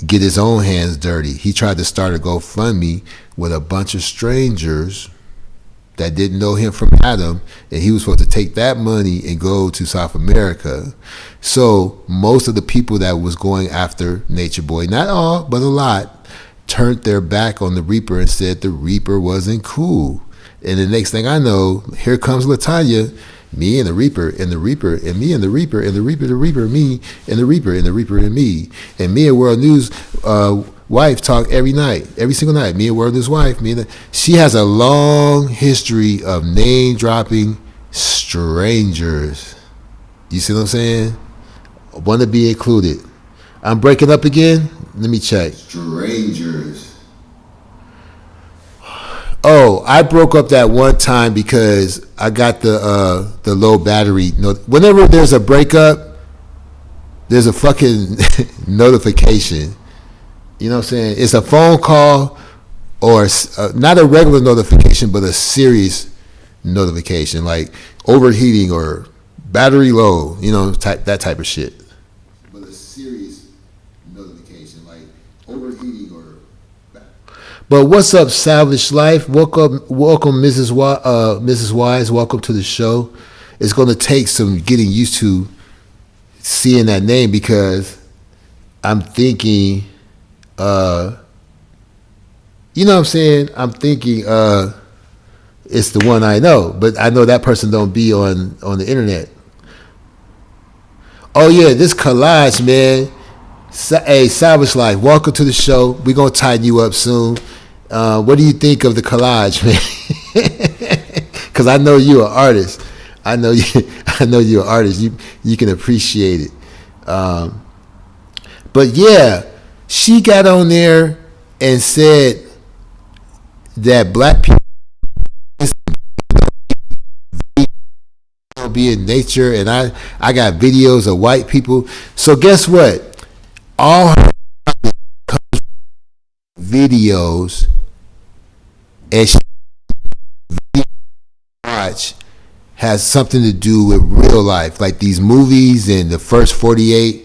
get his own hands dirty? He tried to start a GoFundMe with a bunch of strangers that didn't know him from Adam, and he was supposed to take that money and go to South America. So most of the people that was going after Nature Boy, not all, but a lot, turned their back on the Reaper and said the Reaper wasn't cool. And the next thing I know, here comes Latanya, me and the Reaper, and the Reaper, and me and the Reaper, and the Reaper, me, and the Reaper, and the Reaper, and me. And me and World News wife talk every night, every single night. Me and World News wife, she has a long history of name dropping strangers. You see what I'm saying? Want to be included. I'm breaking up again? Let me check. Strangers. Oh, I broke up that one time because I got the low battery. Whenever there's a breakup, there's a fucking notification. You know what I'm saying? It's a phone call or not a regular notification, but a serious notification, like overheating or battery low, that type of shit. But a serious notification, like overheating or. But what's up, Savage Life? Welcome, Mrs. Wise. Welcome to the show. It's going to take some getting used to seeing that name because I'm thinking, you know what I'm saying? I'm thinking it's the one I know, but I know that person don't be on the internet. Oh yeah, this collage, man. Hey, Savage Life, welcome to the show. We're going to tighten you up soon. What do you think of the collage, man? Because I know you're an artist. I know you're an artist. You can appreciate it. But yeah, she got on there and said that black people be in nature, and I got videos of white people. So guess what? All her videos and she watch has something to do with real life, like these movies and the first 48.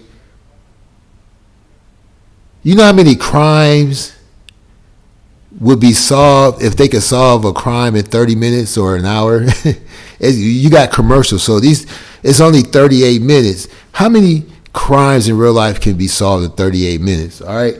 You know how many crimes would be solved if they could solve a crime in 30 minutes or an hour? You got commercials, so it's only 38 minutes. How many crimes in real life can be solved in 38 minutes? All right.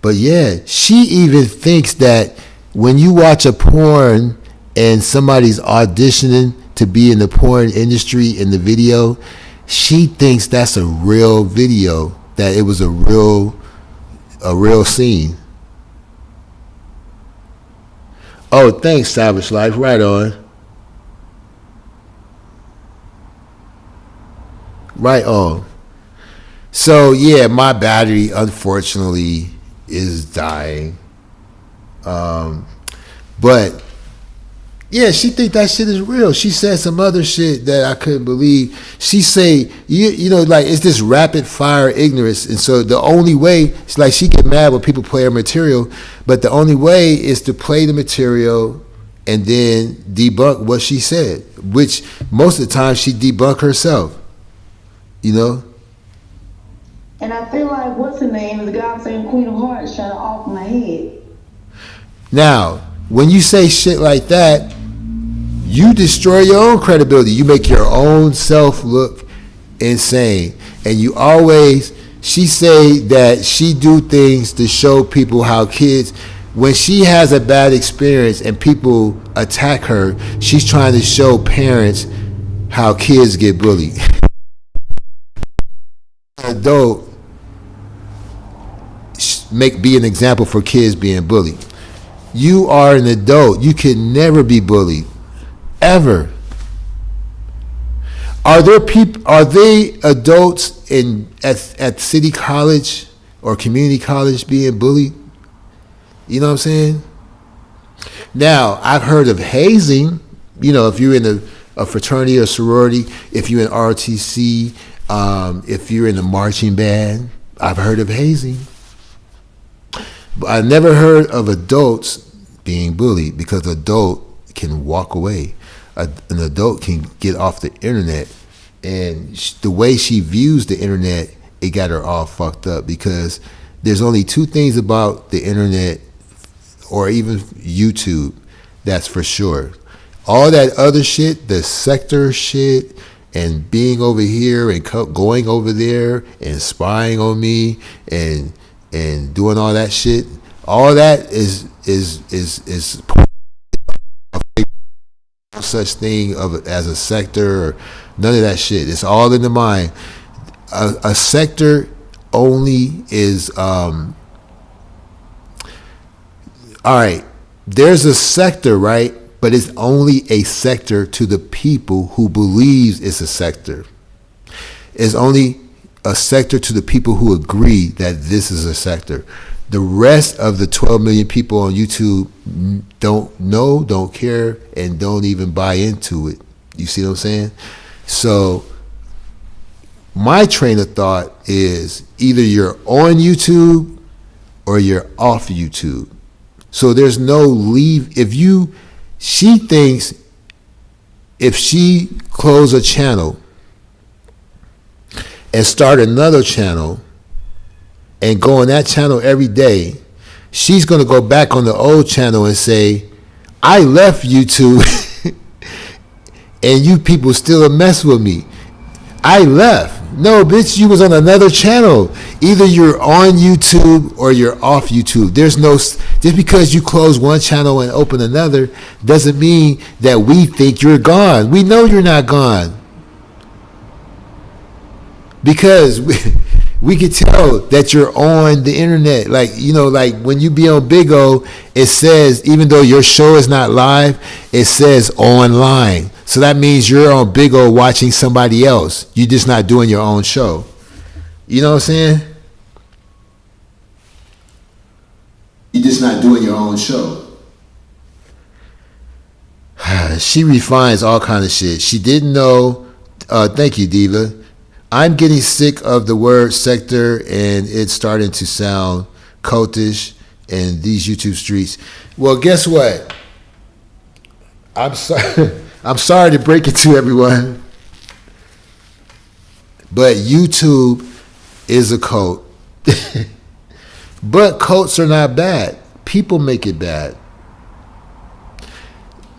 But yeah, she even thinks that when you watch a porn and somebody's auditioning to be in the porn industry in the video, she thinks that's a real video, that it was a real scene. Oh, thanks, Savage Life. Right on. Right on. So yeah, my battery unfortunately is dying. But yeah, she think that shit is real. She said some other shit that I couldn't believe. She say, you know, like it's this rapid fire ignorance. And so the only way, it's like she get mad when people play her material, but the only way is to play the material and then debunk what she said, which most of the time she debunk herself, you know? And I feel like, what's her name? The guy saying Queen of Hearts trying to off my head. Now, when you say shit like that, you destroy your own credibility. You make your own self look insane. and you always, she say that she do things to show people how kids, when she has a bad experience and people attack her, she's trying to show parents how kids get bullied. Adult be an example for kids being bullied. You are an adult. You can never be bullied, ever. Are there people? Are they adults at city college or community college being bullied? You know what I'm saying? Now, I've heard of hazing. You know, if you're in a fraternity or sorority, if you're in ROTC, if you're in the marching band, I've heard of hazing. But I never heard of adults being bullied, because an adult can walk away. An adult can get off the internet, and the way she views the internet, it got her all fucked up, because there's only two things about the internet or even YouTube that's for sure. All that other shit, the sector shit, and being over here and going over there and spying on me and doing all that shit, all that is no such thing as a sector or none of that shit. It's all in the mind. A sector only is all right. There's a sector, right? But it's only a sector to the people who believes it's a sector. It's only a sector to the people who agree that this is a sector. The rest of the 12 million people on YouTube don't know, don't care, and don't even buy into it. You see what I'm saying? So my train of thought is either you're on YouTube or you're off YouTube. So there's no leave. She thinks if she close a channel and start another channel and go on that channel every day, she's going to go back on the old channel and say, I left YouTube and you people still mess with me. I left. No, bitch, you was on another channel. Either you're on YouTube or you're off YouTube. There's no, just because you close one channel and open another doesn't mean that we think you're gone. We know you're not gone. Because we could tell that you're on the internet. Like, you know, like when you be on Big O, it says, even though your show is not live, it says online. So that means you're on Big O watching somebody else. You're just not doing your own show. You know what I'm saying? You're just not doing your own show. She refines all kind of shit. She didn't know. Thank you, Diva. I'm getting sick of the word sector, and it's starting to sound cultish in these YouTube streets. Well, guess what? I'm sorry. I'm sorry to break it to everyone, but YouTube is a cult. But cults are not bad. People make it bad.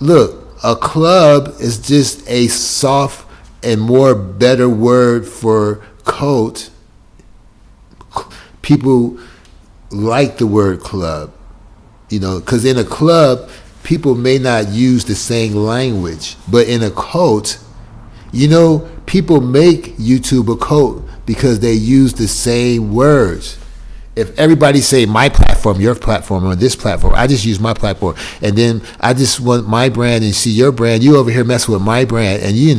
Look, a club is just a soft and more better word for cult. People like the word club, you know, because in a club, people may not use the same language, but in a cult, you know, people make YouTube a cult because they use the same words. If everybody say my platform, your platform, or this platform, I just use my platform, and then I just want my brand and see your brand. You over here messing with my brand, and you in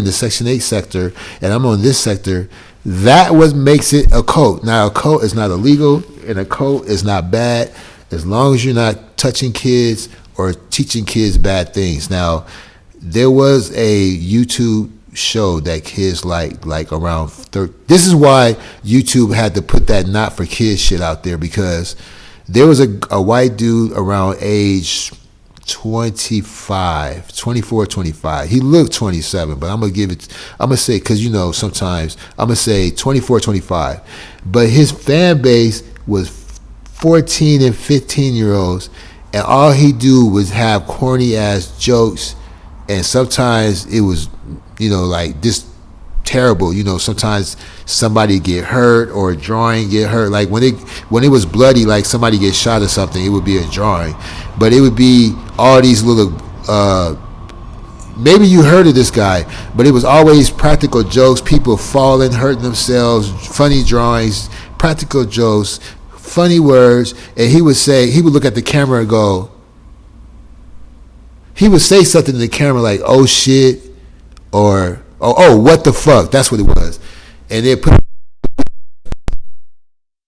the Section 8 sector, and I'm on this sector. That what makes it a cult. Now, a cult is not illegal, and a cult is not bad as long as you're not touching kids or teaching kids bad things. Now, there was a YouTube show that kids like around 30. This is why YouTube had to put that not for kids shit out there, because there was a white dude around age 24, 25. He looked 27, but I'm going to say, because, you know, sometimes I'm going to say 24, 25. But his fan base was 14 and 15-year-olds, and all he do was have corny ass jokes, and sometimes it was, you know, like just terrible. You know, sometimes somebody get hurt or a drawing get hurt. Like when it was bloody, like somebody get shot or something, it would be a drawing. But it would be all these little. Maybe you heard of this guy, but it was always practical jokes. People falling, hurting themselves, funny drawings, practical jokes, funny words, and he would look at the camera and go. He would say something to the camera like, "Oh shit," or "Oh, what the fuck?" That's what it was, and then put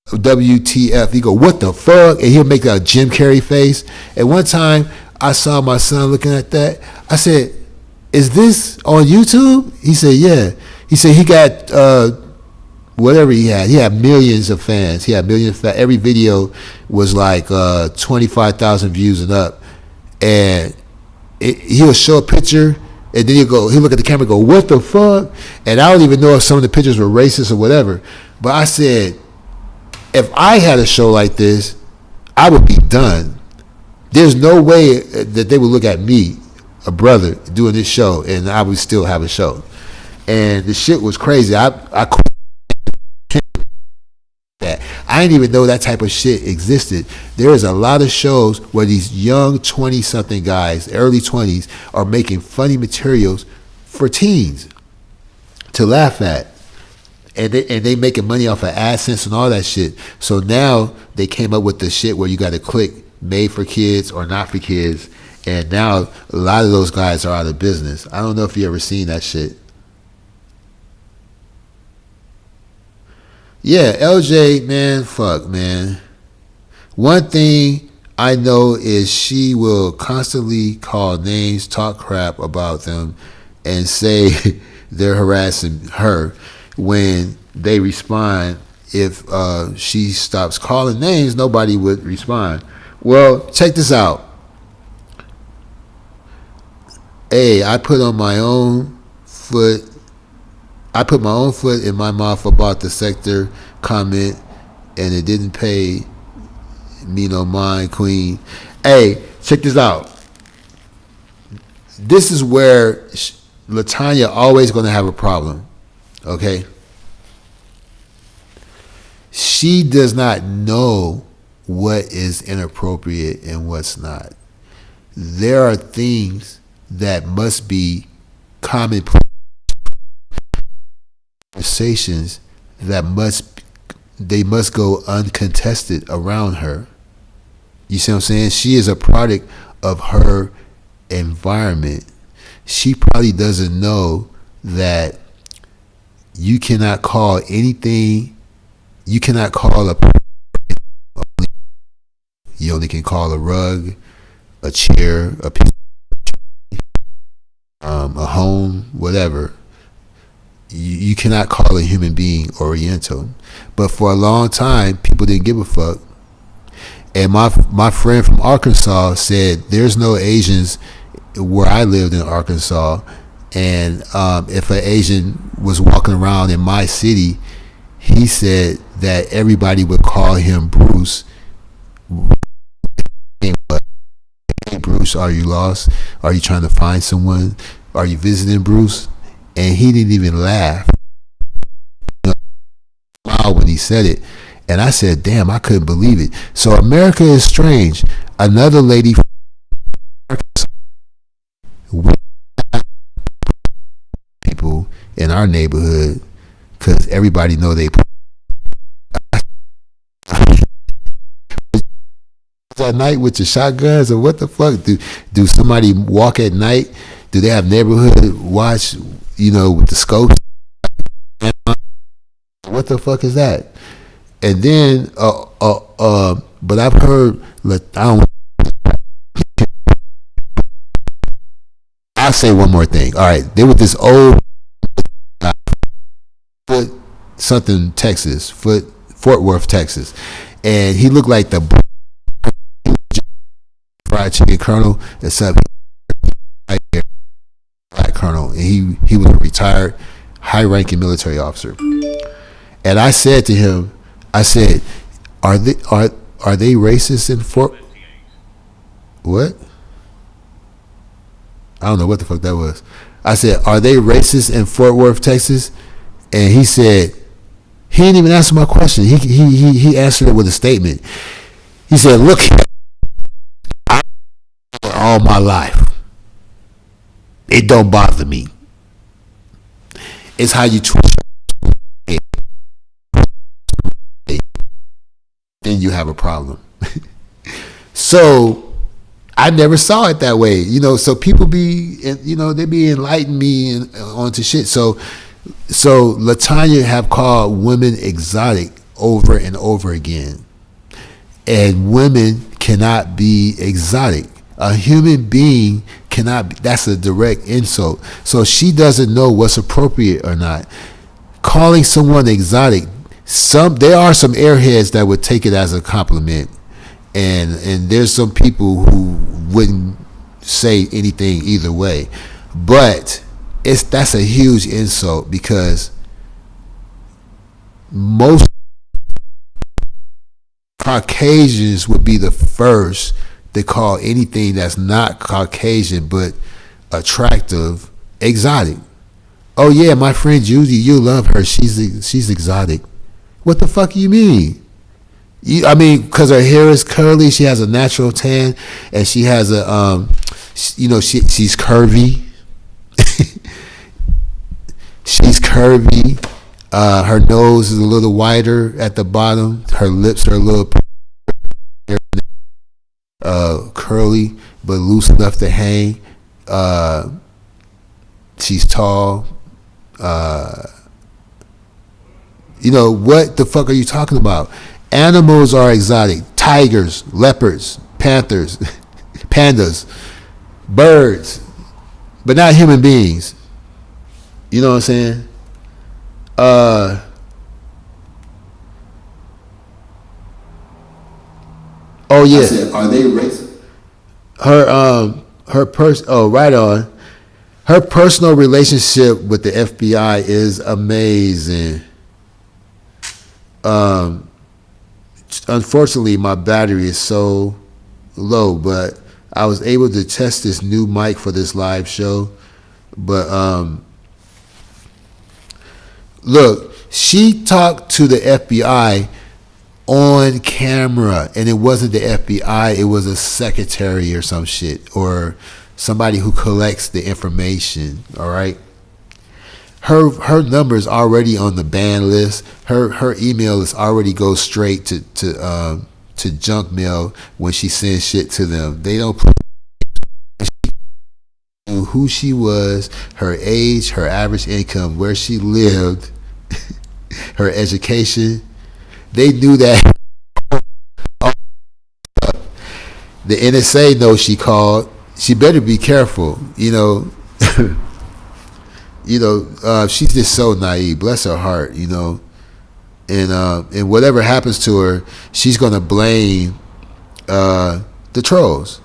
WTF. He go, "What the fuck?" and he'll make a Jim Carrey face. At one time, I saw my son looking at that. I said, "Is this on YouTube?" He said, "Yeah." He said he got whatever he had. He had millions of fans. He had millions of fans. Every video was like 25,000 views and up, and he'll show a picture and then he'll look at the camera and go, "What the fuck?" And I don't even know if some of the pictures were racist or whatever. But I said, if I had a show like this, I would be done. There's no way that they would look at me, a brother, doing this show, and I would still have a show. And the shit was crazy. I that. I didn't even know that type of shit existed. There is a lot of shows where these young 20-something guys, early 20s, are making funny materials for teens to laugh at. And they making money off of AdSense and all that shit. So now they came up with the shit where you got to click made for kids or not for kids. And now a lot of those guys are out of business. I don't know if you ever seen that shit. Yeah, LJ, man, fuck, man. One thing I know is she will constantly call names, talk crap about them, and say they're harassing her. When they respond, if she stops calling names, nobody would respond. Well, check this out. Hey, I put my own foot in my mouth about the sector comment, and it didn't pay me no mind, queen. Hey, check this out. This is where LaTanya always going to have a problem, okay? She does not know what is inappropriate and what's not. There are things that must be commonplace conversations that must go uncontested around her. You see what I'm saying? She is a product of her environment. She probably doesn't know that you cannot call anything, you cannot call a you only can call a rug, a chair, a piece, a home, whatever. You cannot call a human being Oriental. But for a long time, people didn't give a fuck. And my friend from Arkansas said there's no Asians where I lived in Arkansas. And if an Asian was walking around in my city, he said that everybody would call him Bruce. Hey, Bruce, are you lost? Are you trying to find someone? Are you visiting, Bruce? And he didn't even laugh when he said it. And I said, damn, I couldn't believe it. So America is strange. Another lady from Arkansas, people in our neighborhood, because everybody know they at night with your shotguns, or what the fuck? Do somebody walk at night? Do they have neighborhood watch, with the scopes? What the fuck is that? And then, but I've heard, I'll say one more thing. All right, there was this old Fort Worth, Texas, and he looked like the fried chicken colonel, except black colonel, and he was a retired, high-ranking military officer. And I said to him, are they racist in Fort? What? I don't know what the fuck that was. I said, are they racist in Fort Worth, Texas? And he said, he didn't even answer my question. He answered it with a statement. He said, look, I all my life. It don't bother me. It's how you twist it. Then you have a problem. So I never saw it that way, so people be, they be enlightening me onto shit. So LaTanya have called women exotic over and over again. And women cannot be exotic. A human being cannot be, that's a direct insult. So she doesn't know what's appropriate or not. Calling someone exotic, there are some airheads that would take it as a compliment. And there's some people who wouldn't say anything either way. But that's a huge insult, because most Caucasians would be the first to call anything that's not Caucasian but attractive exotic. Oh yeah, my friend Judy, you love her. She's exotic. What the fuck you mean? Because her hair is curly, she has a natural tan, and she has a, she's curvy. She's curvy. Her nose is a little wider at the bottom. Her lips are a little curly, but loose enough to hang. She's tall. What the fuck are you talking about? Animals are exotic. Tigers, leopards, panthers, pandas, birds, but not human beings. You know what I'm saying? Oh yeah. I said, are they racist? Right on. Her personal relationship with the FBI is amazing. Unfortunately, my battery is so low, but I was able to test this new mic for this live show. But look, she talked to the FBI on camera, and it wasn't the FBI, it was a secretary or some shit, or somebody who collects the information. All right. Her number is already on the ban list. Her email is already goes straight to junk mail when she sends shit to them. They don't put who she was, her age, her average income, where she lived, her education. They knew that. The NSA knows she called. She better be careful, she's just so naive. Bless her heart, and whatever happens to her, she's gonna blame the trolls,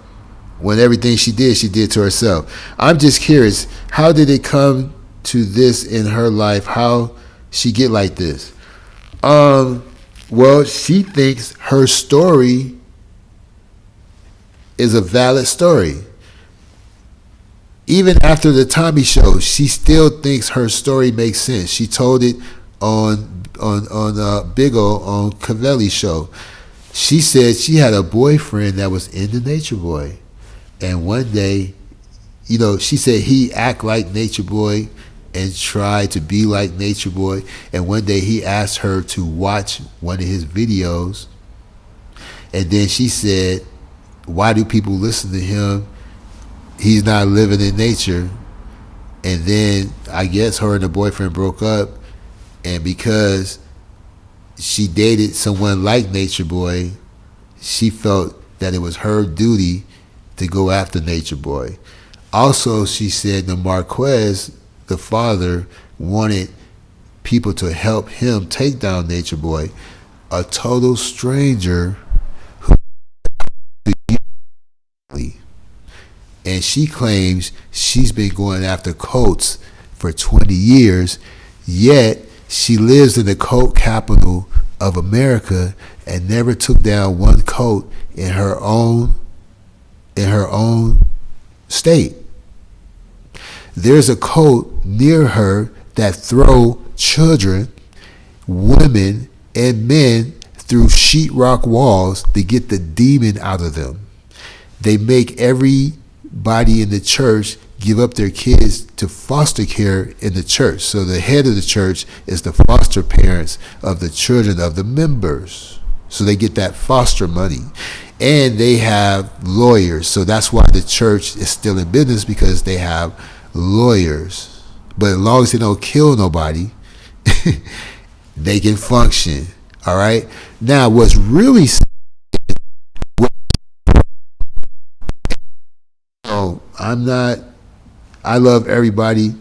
when everything she did to herself. I'm just curious, how did it come to this in her life? How she get like this? Well, she thinks her story is a valid story. Even after the Tommy show, she still thinks her story makes sense. She told it on Big O on Cavelli's show. She said she had a boyfriend that was into Nature Boy, and one day, she said he act like Nature Boy and tried to be like Nature Boy, and one day he asked her to watch one of his videos, and then she said, "Why do people listen to him? He's not living in nature." And then I guess her and the boyfriend broke up, and because she dated someone like Nature Boy, she felt that it was her duty to go after Nature Boy. Also, she said that Marquez, the father, wanted people to help him take down Nature Boy, a total stranger who. And she claims she's been going after cults for 20 years, yet she lives in the cult capital of America and never took down one cult in her own state. There's a cult near her that throw children, women, and men through sheetrock walls to get the demon out of them. They make everybody in the church give up their kids to foster care in the church. So the head of the church is the foster parents of the children of the members. So they get that foster money. And they have lawyers. So that's why the church is still in business, because they have lawyers. But as long as they don't kill nobody, they can function. All right. Now, what's really I love everybody.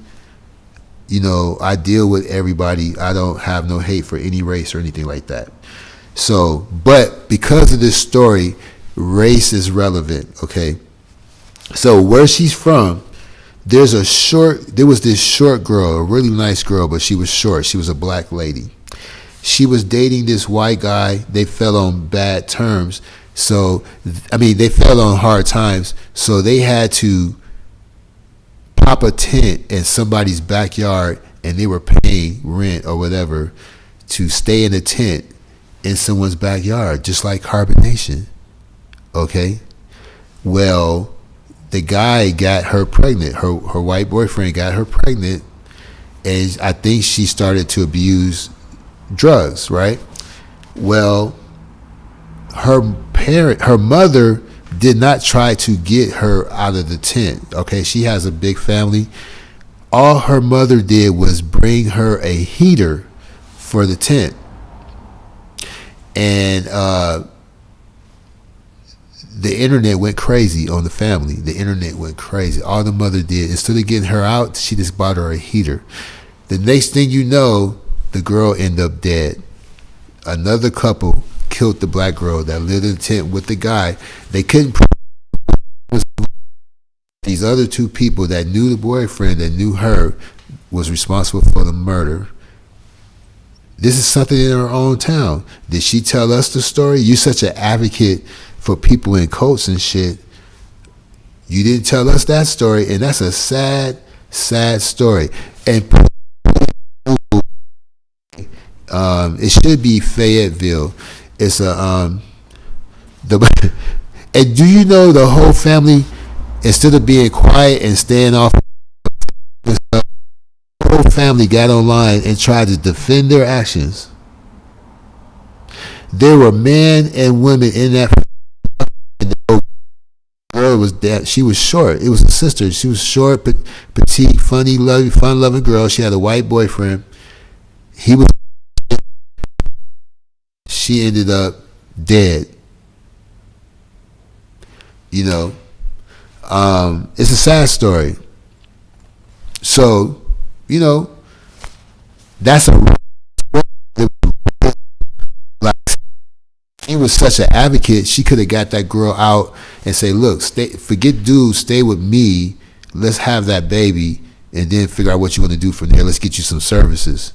You know, I deal with everybody. I don't have no hate for any race or anything like that. So, but because of this story, race is relevant. Okay. So where she's from, there was this short girl, a really nice girl, but she was short. She was a black lady. She was dating this white guy. They fell on bad terms. So, they fell on hard times. So they had to pop a tent in somebody's backyard, and they were paying rent or whatever to stay in a tent in someone's backyard, just like carbonation. Okay? Well, the guy got her pregnant. Her white boyfriend got her pregnant, and I think she started to abuse drugs, right? Well, her mother did not try to get her out of the tent. Okay, she has a big family. All her mother did was bring her a heater for the tent. And the internet went crazy on the family. The internet went crazy. All the mother did, instead of getting her out, she just bought her a heater. The next thing you know, the girl ended up dead. Another couple killed the black girl that lived in the tent with the guy. They couldn't prove these other two people that knew the boyfriend, that knew her, was responsible for the murder. This is something in her own town. Did she tell us the story? You're such an advocate for people in cults and shit. You didn't tell us that story, and that's a sad, sad story. And it should be Fayetteville. It's and do you know the whole family, instead of being quiet and staying off, the whole family got online and tried to defend their actions. There were men and women in that. And the girl was that she was short. It was a sister. She was short, petite, funny, fun-loving girl. She had a white boyfriend. She ended up dead. You know, it's a sad story. So, you know, that's like, he was such an advocate. She could have got that girl out and say, "Look, forget dude, stay with me. Let's have that baby, and then figure out what you want to do from there. Let's get you some services."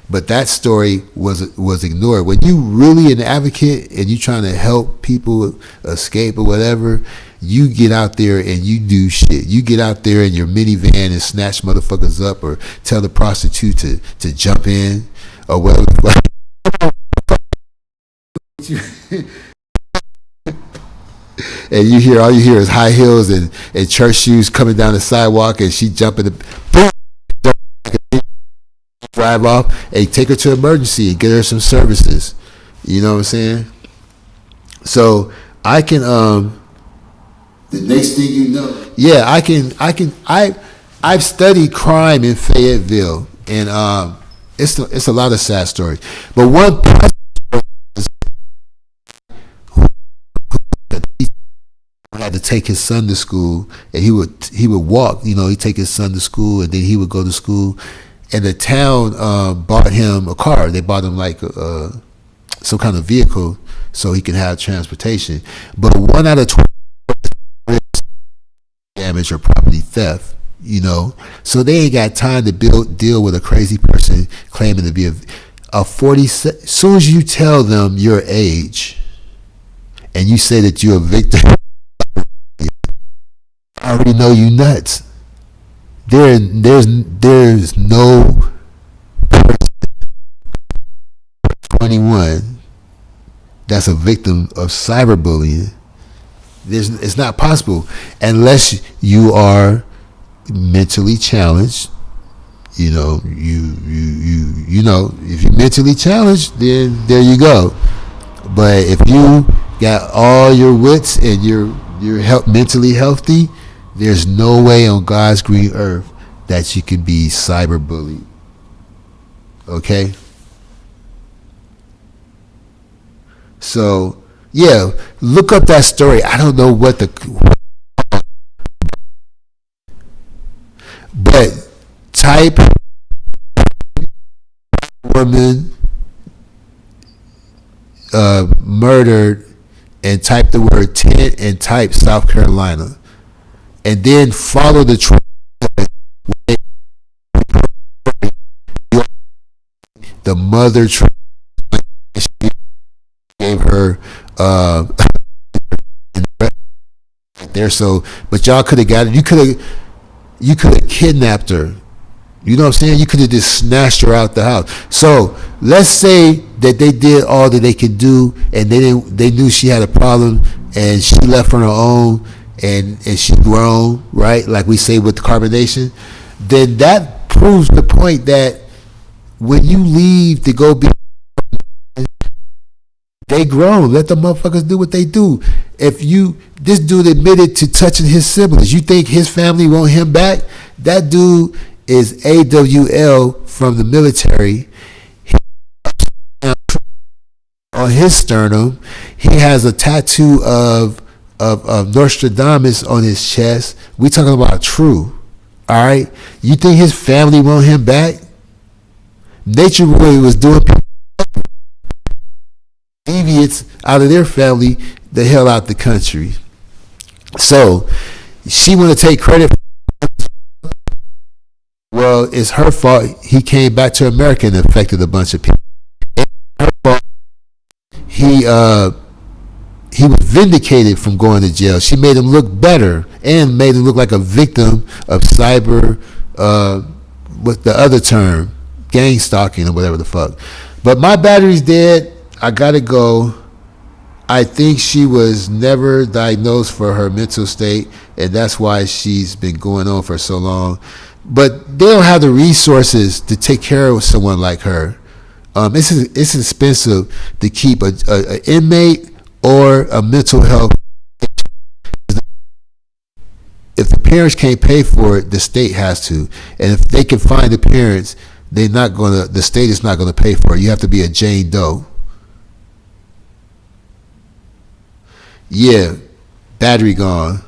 But that story was ignored. When you really an advocate and you trying to help people escape or whatever, you get out there and you do shit. You get out there in your minivan and snatch motherfuckers up, or tell the prostitute to jump in or whatever. And all you hear is high heels and church shoes coming down the sidewalk, and she jumping drive off. Hey, take her to emergency and get her some services. You know what I'm saying? So I can the next thing you know, yeah, I've studied crime in Fayetteville, and it's a lot of sad stories. But one had to take his son to school, and he would walk. You know, he'd take his son to school, and then he would go to school. And the town bought him a car. They bought him like some kind of vehicle so he can have transportation. But 1 out of 20 damage or property theft, you know. So they ain't got time to deal with a crazy person claiming to be a 40. As soon as you tell them your age and you say that you're a victim, I already know you nuts. There's no person 21 that's a victim of cyberbullying, it's not possible unless you are mentally challenged. You know, you know, if you're mentally challenged, then there you go. But if you got all your wits and you're mentally healthy, there's no way on God's green earth that you can be cyberbullied. Okay? So, yeah, look up that story. I don't know what but type woman murdered and type the word tent and type South Carolina. And then follow the trend. The mother gave her there. So, but y'all could have got it. You could have kidnapped her. You know what I'm saying? You could have just snatched her out the house. So let's say that they did all that they could do, and they knew she had a problem, and she left on her own, and she grown, right? Like we say with the carbonation. Then that proves the point that when you leave to go be, they grown. Let the motherfuckers do what they do. This dude admitted to touching his siblings. You think his family want him back? That dude is AWL from the military. On his sternum, he has a tattoo of Nostradamus on his chest. We talking about true. All right. You think his family want him back? Nature Boy was doing deviates out of their family the hell out the country. So she want to take credit. Well, it's her fault. He came back to America and affected a bunch of people. It's her fault. He was vindicated from going to jail. She made him look better and made him look like a victim of cyber, with the other term, gang stalking or whatever the fuck. But my battery's dead. I gotta go. I think she was never diagnosed for her mental state, and that's why she's been going on for so long. But they don't have the resources to take care of someone like her. It's expensive to keep a inmate or a mental health. If the parents can't pay for it, the state has to. And if they can find the parents, the state is not gonna pay for it. You have to be a Jane Doe. Yeah, battery gone.